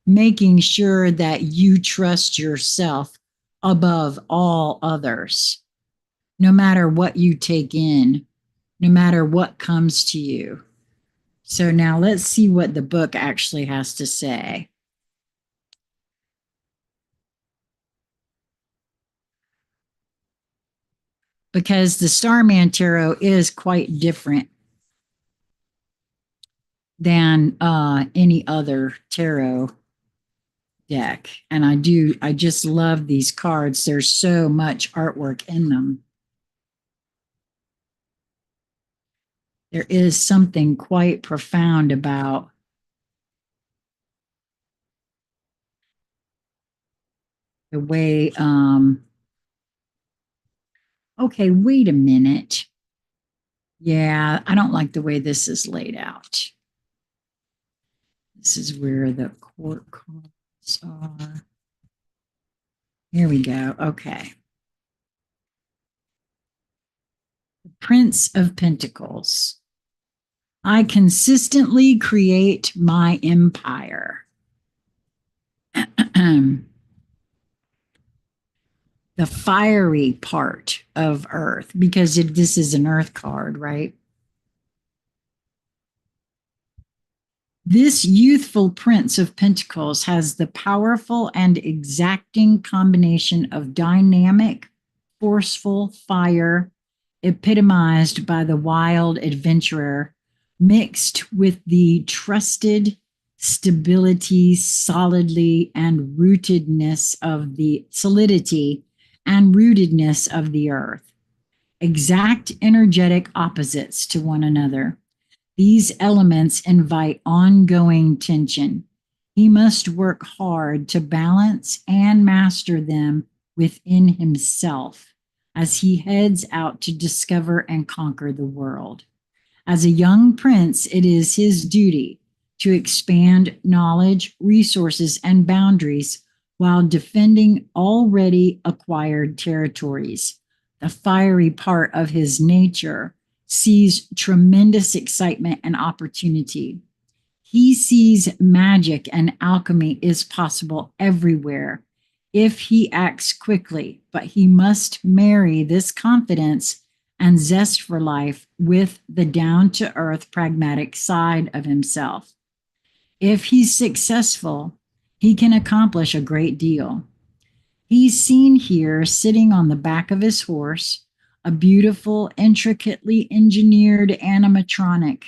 making sure that you trust yourself above all others, no matter what you take in, no matter what comes to you. So now let's see what the book actually has to say. because the Starman Tarot is quite different than any other tarot deck. And I just love these cards. There's so much artwork in them. There is something quite profound about the way, okay, wait a minute. Yeah, I don't like the way this is laid out. This is where the court cards are. Here we go. Okay. The Prince of Pentacles. I consistently create my empire. The fiery part of Earth, because this is an Earth card, right? This youthful Prince of Pentacles has the powerful and exacting combination of dynamic, forceful fire, epitomized by the wild adventurer, mixed with the trusted stability, solidity, and rootedness of the solidity and rootedness of the earth. Exact energetic opposites to one another. These elements invite ongoing tension. He must work hard to balance and master them within himself as he heads out to discover and conquer the world. As a young prince, it is his duty to expand knowledge, resources, and boundaries while defending already acquired territories. The fiery part of his nature sees tremendous excitement and opportunity. He sees magic and alchemy is possible everywhere if he acts quickly, but he must marry this confidence and zest for life with the down-to-earth pragmatic side of himself. If he's successful, he can accomplish a great deal. He's seen here sitting on the back of his horse, a beautiful, intricately engineered animatronic.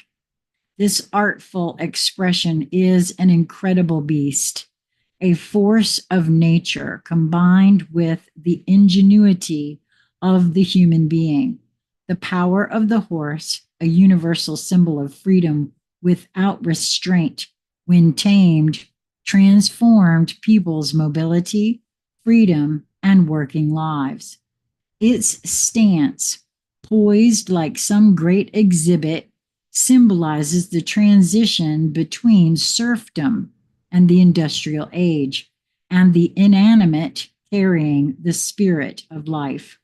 This artful expression is an incredible beast, a force of nature combined with the ingenuity of the human being. The power of the horse, a universal symbol of freedom without restraint, when tamed, transformed people's mobility, freedom, and working lives. Its stance, poised like some great exhibit, symbolizes the transition between serfdom and the industrial age, and the inanimate carrying the spirit of life.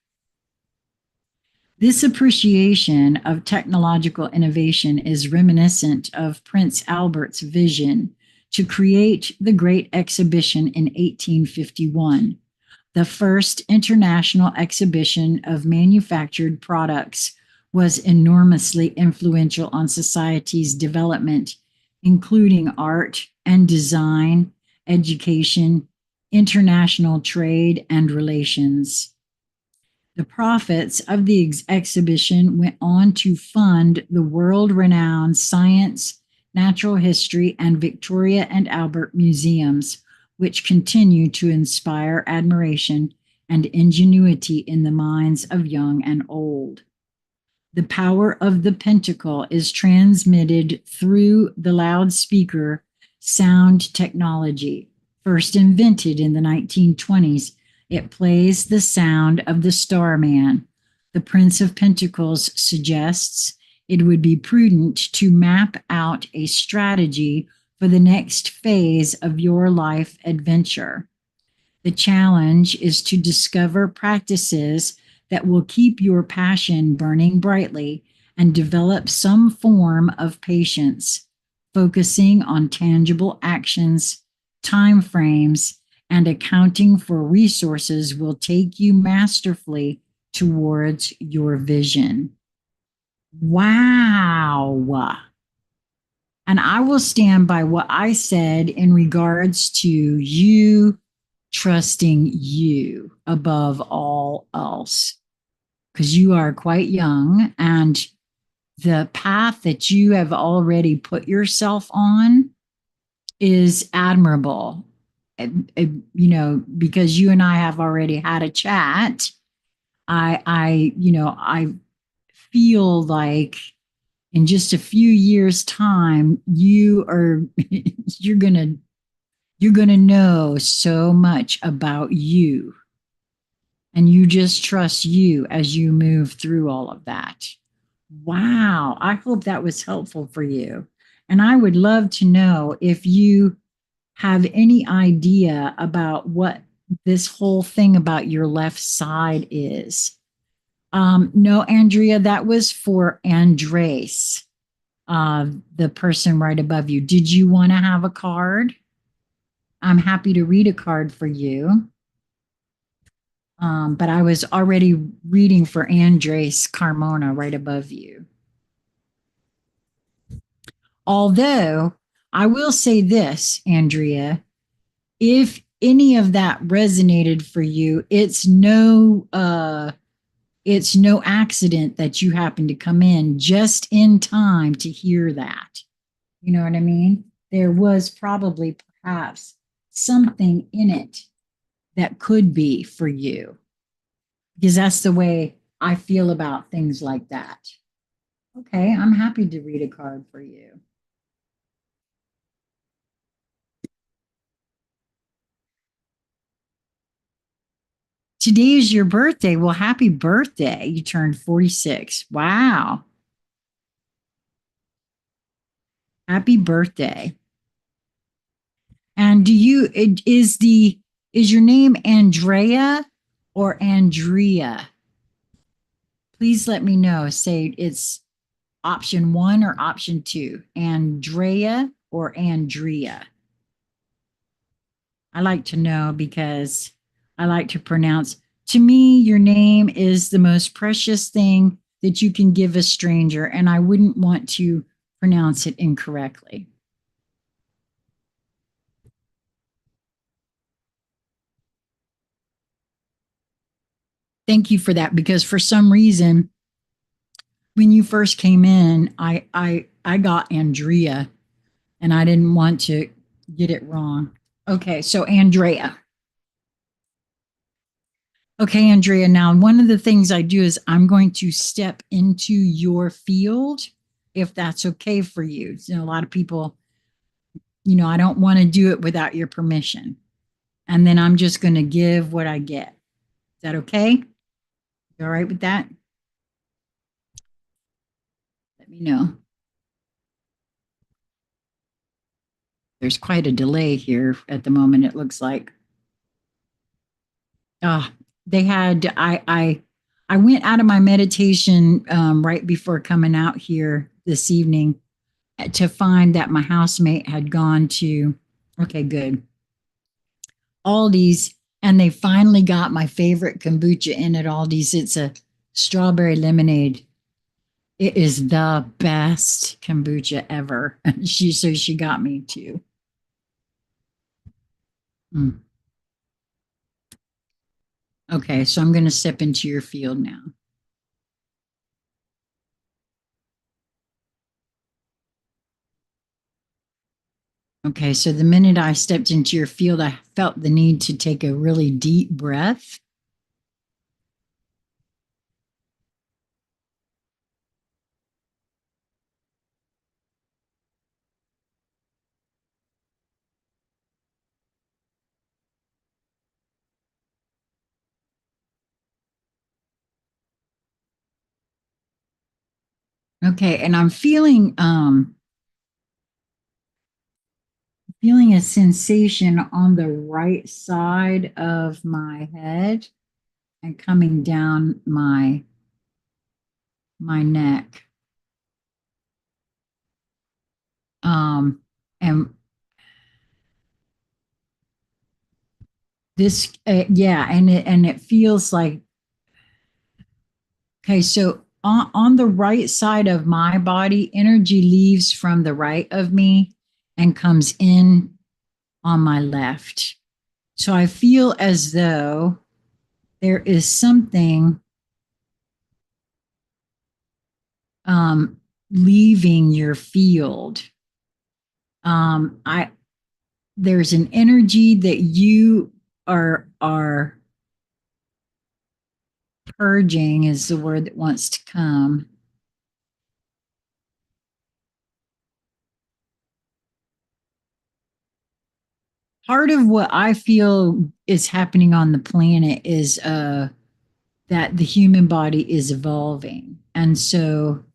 This appreciation of technological innovation is reminiscent of Prince Albert's vision to create the Great Exhibition in 1851, the first international exhibition of manufactured products, was enormously influential on society's development, including art and design, education, international trade, and relations. The profits of the exhibition went on to fund the world-renowned science, natural history, and Victoria and Albert museums, which continue to inspire admiration and ingenuity in the minds of young and old. The power of the pentacle is transmitted through the loudspeaker sound technology, first invented in the 1920s. It plays the sound of the starman. The Prince of Pentacles suggests it would be prudent to map out a strategy for the next phase of your life adventure. The challenge is to discover practices that will keep your passion burning brightly and develop some form of patience, focusing on tangible actions, time frames, and accounting for resources will take you masterfully towards your vision. Wow. And I will stand by what I said in regards to you trusting you above all else. because you are quite young, and the path that you have already put yourself on is admirable. Because you and I have already had a chat, I feel like in just a few years' time, you're gonna you're gonna know so much about you, and you just trust you as you move through all of that. Wow, I hope that was helpful for you. And I would love to know if you have any idea about what this whole thing about your left side is. No, Andrea, that was for Andres, the person right above you. Did you want to have a card? I'm happy to read a card for you. But I was already reading for Andres Carmona right above you. Although I will say this, Andrea, if any of that resonated for you, it's no accident that you happen to come in just in time to hear that. You know what I mean? There was probably perhaps something in it that could be for you, because that's the way I feel about things like that. Okay, I'm happy to read a card for you. Today is your birthday. Well, happy birthday. You turned 46. Wow. Happy birthday. And is your name Andrea or Andrea? Please let me know. Say it's option 1 or option 2. Andrea or Andrea. I like to know because I like to pronounce. To me, your name is the most precious thing that you can give a stranger, and I wouldn't want to pronounce it incorrectly. Thank you for that, because for some reason, when you first came in, I got Andrea, and I didn't want to get it wrong. Okay, so Andrea. Okay, Andrea. Now, one of the things I do is I'm going to step into your field, if that's okay for you. A lot of people, I don't want to do it without your permission. And then I'm just going to give what I get. Is that okay? You all right with that? Let me know. There's quite a delay here at the moment, it looks like. Ah, they had I went out of my meditation right before coming out here this evening to find that my housemate had gone to, okay, good, Aldi's, and they finally got my favorite kombucha in at Aldi's. It's a strawberry lemonade. It is the best kombucha ever. She got me too. Mm. Okay, so I'm going to step into your field now. Okay, so the minute I stepped into your field, I felt the need to take a really deep breath. Okay, and I'm feeling a sensation on the right side of my head and coming down my neck. And this yeah, and it feels like, okay, so on the right side of my body, energy leaves from the right of me and comes in on my left. So I feel as though there is something leaving your field. I There's an energy that you are purging is the word that wants to come. Part of what I feel is happening on the planet is that the human body is evolving. And so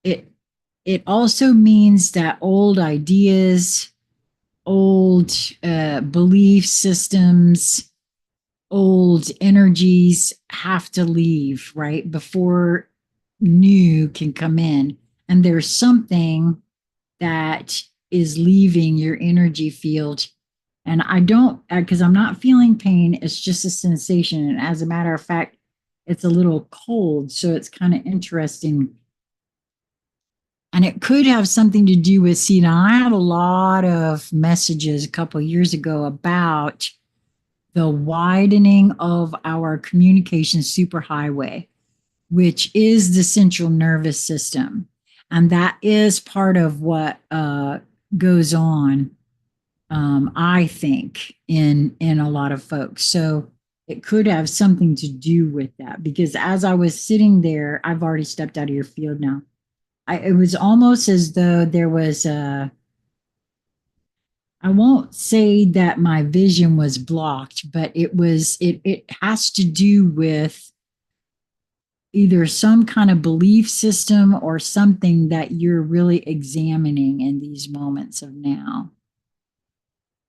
it it also means that old ideas, old belief systems, old energies have to leave, right? Before new can come in. And there's something that is leaving your energy field. And I don't, because I'm not feeling pain, it's just a sensation. And as a matter of fact, it's a little cold. So it's kind of interesting. And it could have something to do with, see, now I had a lot of messages a couple of years ago about the widening of our communication superhighway, which is the central nervous system. And that is part of what goes on, I think, in a lot of folks. So it could have something to do with that, because as I was sitting there, I've already stepped out of your field now. It was almost as though there was a, I won't say that my vision was blocked, but it has to do with either some kind of belief system or something that you're really examining in these moments of now.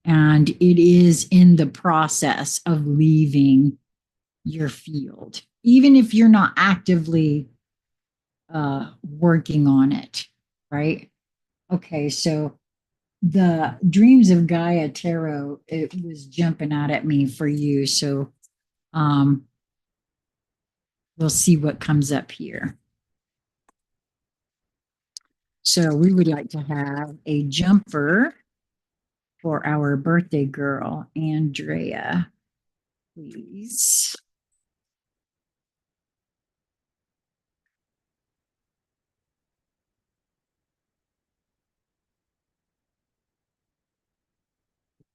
And it is in the process of leaving your field, even if you're not actively working on it, right? Okay, so the Dreams of Gaia Tarot, it was jumping out at me for you. So we'll see what comes up here. So we would like to have a jumper for our birthday girl, Andrea, please.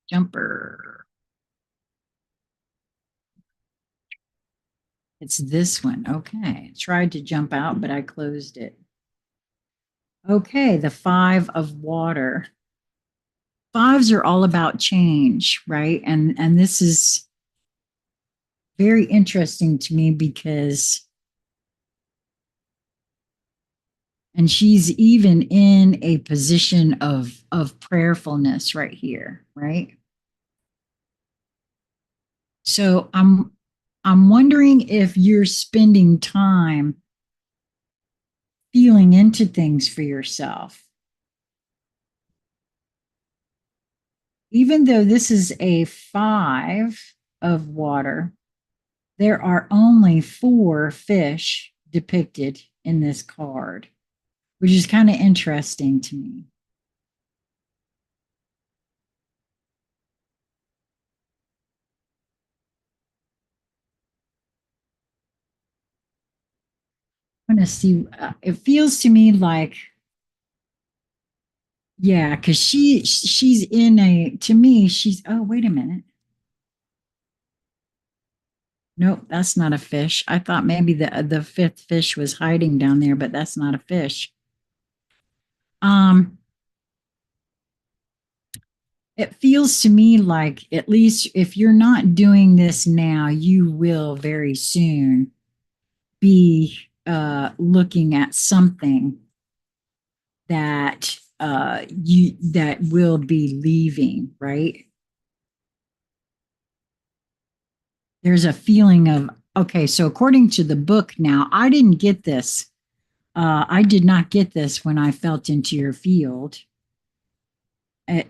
Jumper. It's this one. Okay. Tried to jump out, but I closed it. Okay. The 5 of water. Fives are all about change, right? And this is very interesting to me because, and she's even in a position of prayerfulness right here, right? So I'm wondering if you're spending time feeling into things for yourself. Even though this is a 5 of water, there are only 4 fish depicted in this card, which is kind of interesting to me. I'm going to see. It feels to me like, yeah, because she's in a, to me, she's, oh, wait a minute. Nope, that's not a fish. I thought maybe the 5th fish was hiding down there, but that's not a fish. It feels to me like, at least if you're not doing this now, you will very soon be looking at something that that will be leaving, right? There's a feeling of, okay, so according to the book now, I didn't get this. I did not get this when I felt into your field. Uh,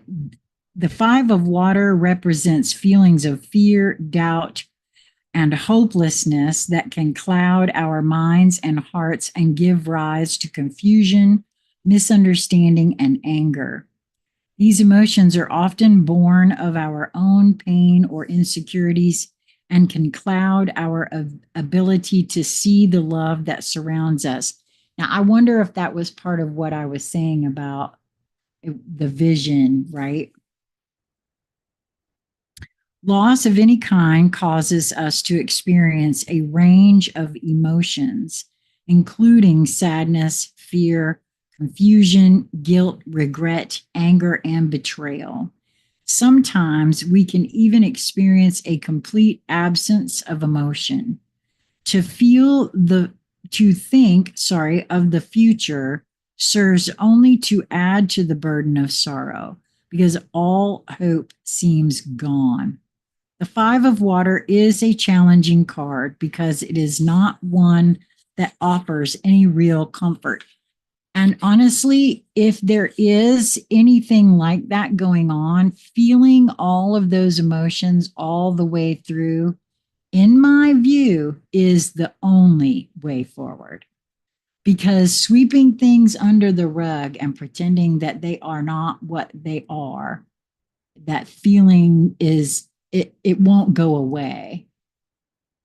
the 5 of water represents feelings of fear, doubt, and hopelessness that can cloud our minds and hearts and give rise to confusion, misunderstanding, and anger. These emotions are often born of our own pain or insecurities and can cloud our ability to see the love that surrounds us. Now, I wonder if that was part of what I was saying about the vision, right? Loss of any kind causes us to experience a range of emotions, including sadness, fear, confusion, guilt, regret, anger, and betrayal. Sometimes we can even experience a complete absence of emotion. To feel the to think, sorry, of the future serves only to add to the burden of sorrow because all hope seems gone. The Five of Water is a challenging card because it is not one that offers any real comfort. And honestly, if there is anything like that going on, feeling all of those emotions all the way through, in my view, is the only way forward. Because sweeping things under the rug and pretending that they are not what they are, that feeling is, it won't go away.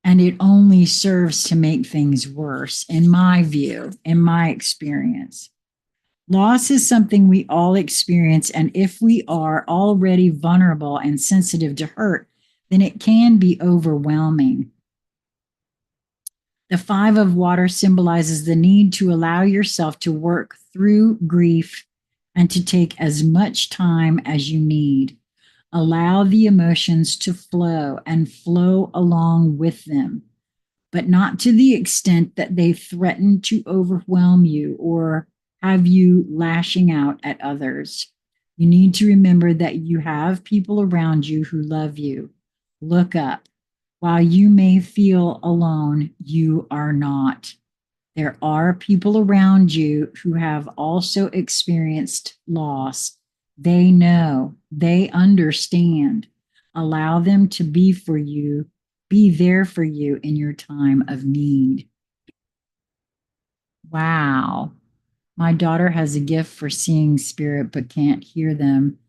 And it only serves to make things worse, in my view, in my experience. Loss is something we all experience, and if we are already vulnerable and sensitive to hurt, then it can be overwhelming. The Five of Water symbolizes the need to allow yourself to work through grief and to take as much time as you need. Allow the emotions to flow and flow along with them, but not to the extent that they threaten to overwhelm you or have you lashing out at others. You need to remember that you have people around you who love you. Look up. While you may feel alone, you are not. There are people around you who have also experienced loss. They know, they understand. Allow them to be for you, be there for you in your time of need. Wow. My daughter has a gift for seeing spirit but can't hear them.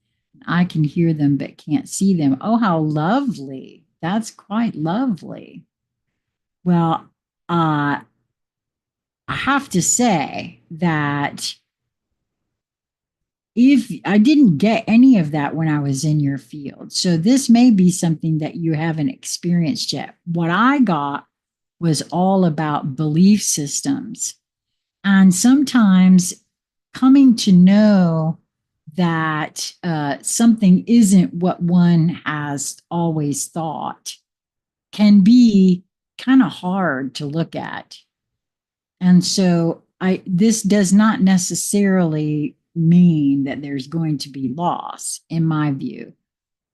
I can hear them but can't see them. Oh, how lovely. That's quite lovely. Well, I have to say that if I didn't get any of that when I was in your field, so this may be something that you haven't experienced yet. What I got was all about belief systems. And sometimes coming to know that something isn't what one has always thought can be kind of hard to look at. And so this does not necessarily mean that there's going to be loss, in my view,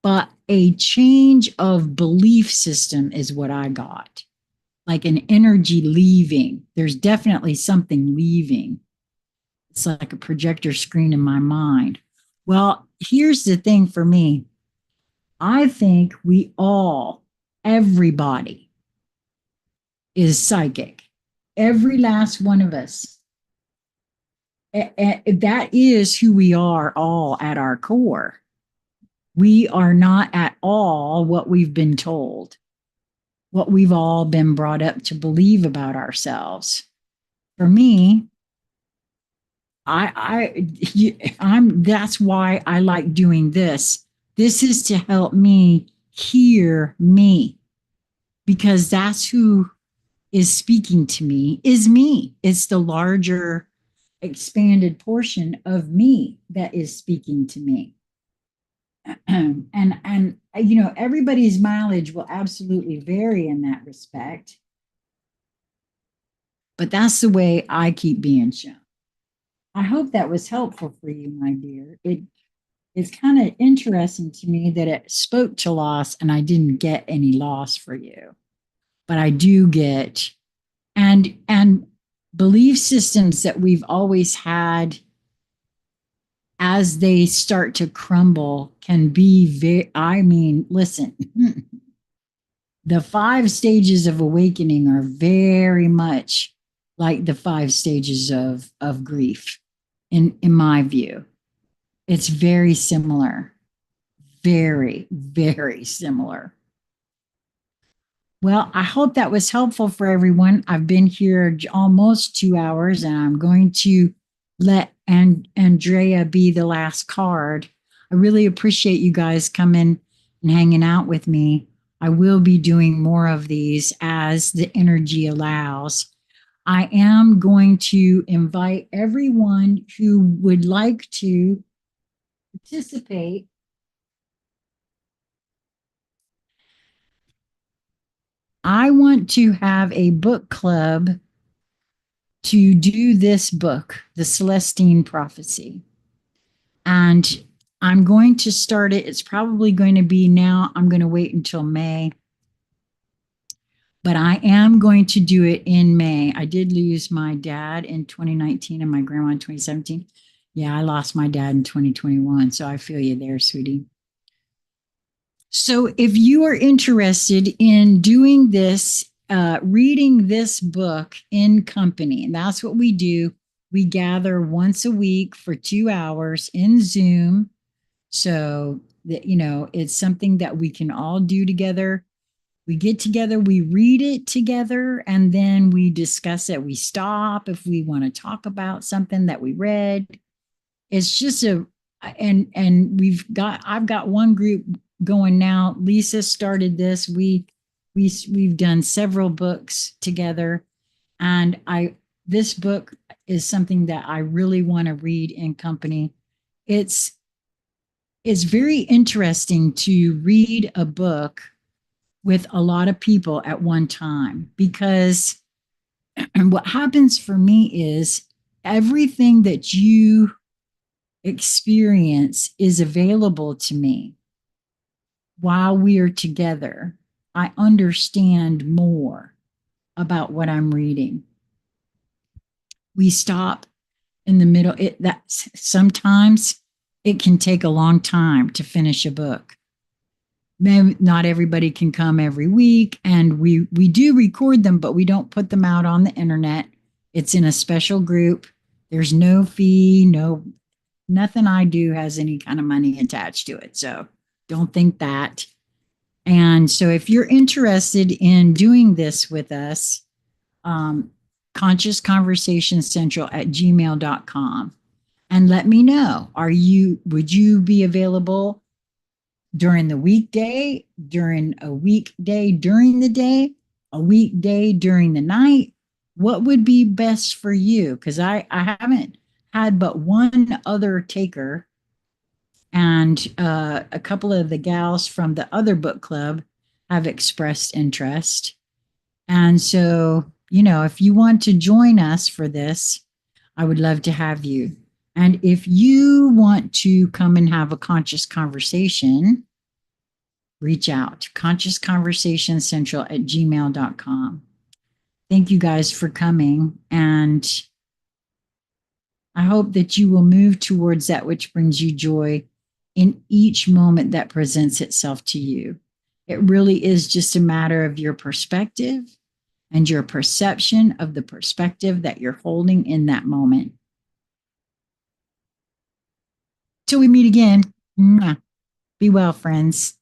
but a change of belief system is what I got. Like an energy leaving. There's definitely something leaving. It's like a projector screen in my mind. Well, here's the thing for me. I think we all, everybody, is psychic. Every last one of us. That is who we are all at our core. We are not at all what we've been told, what we've all been brought up to believe about ourselves. For me, I'm that's why I like doing this. This is to help me hear me because that's who is speaking to me is me. It's the larger expanded portion of me that is speaking to me. And you know, everybody's mileage will absolutely vary in that respect, but that's the way I keep being shown. I hope that was helpful for you, my dear. It's kind of interesting to me that it spoke to loss and I didn't get any loss for you, but I do get and belief systems that we've always had as they start to crumble can be very, I mean, listen, the five stages of awakening are very much like the five stages of grief in my view. It's very similar, very, very similar. Well, I hope that was helpful for everyone. I've been here almost 2 hours, and I'm going to let Andrea be the last card. I really appreciate you guys coming and hanging out with me. I will be doing more of these as the energy allows. I am going to invite everyone who would like to participate. I want to have a book club to do this book, The Celestine Prophecy. And I'm going to start it. It's probably going to be now. I'm going to wait until May, but I am going to do it in May. I did lose my dad in 2019 and my grandma in 2017. Yeah, I lost my dad in 2021. So I feel you there, sweetie. So if you are interested in doing this, reading this book in company, and that's what we do. We gather once a week for 2 hours in Zoom. So that, it's something that we can all do together. We get together, we read it together, and then we discuss it. We stop if we want to talk about something that we read. It's just and I've got one group going now. Lisa started this. We've done several books together, and this book is something that I really want to read in company. It's very interesting to read a book with a lot of people at one time, because what happens for me is everything that you experience is available to me while we are together. I understand more about what I'm reading. We stop in the middle. Sometimes it can take a long time to finish a book. Not everybody can come every week, and we do record them, but we don't put them out on the internet. It's in a special group. There's no fee, nothing I do has any kind of money attached to it. So don't think that. And so if you're interested in doing this with us, conscious conversation central at gmail.com, and let me know, would you be available during the weekday, during a weekday, during the day, a weekday, during the night? What would be best for you? Because I haven't had but one other taker, and a couple of the gals from the other book club have expressed interest. And so, if you want to join us for this, I would love to have you. And if you want to come and have a conscious conversation, reach out, conscious conversation central at gmail.com. Thank you guys for coming. And I hope that you will move towards that which brings you joy in each moment that presents itself to you. It really is just a matter of your perspective and your perception of the perspective that you're holding in that moment. Till we meet again. Be well, friends.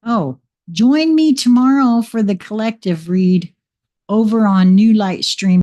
Oh, join me tomorrow for the collective read over on New Light Stream.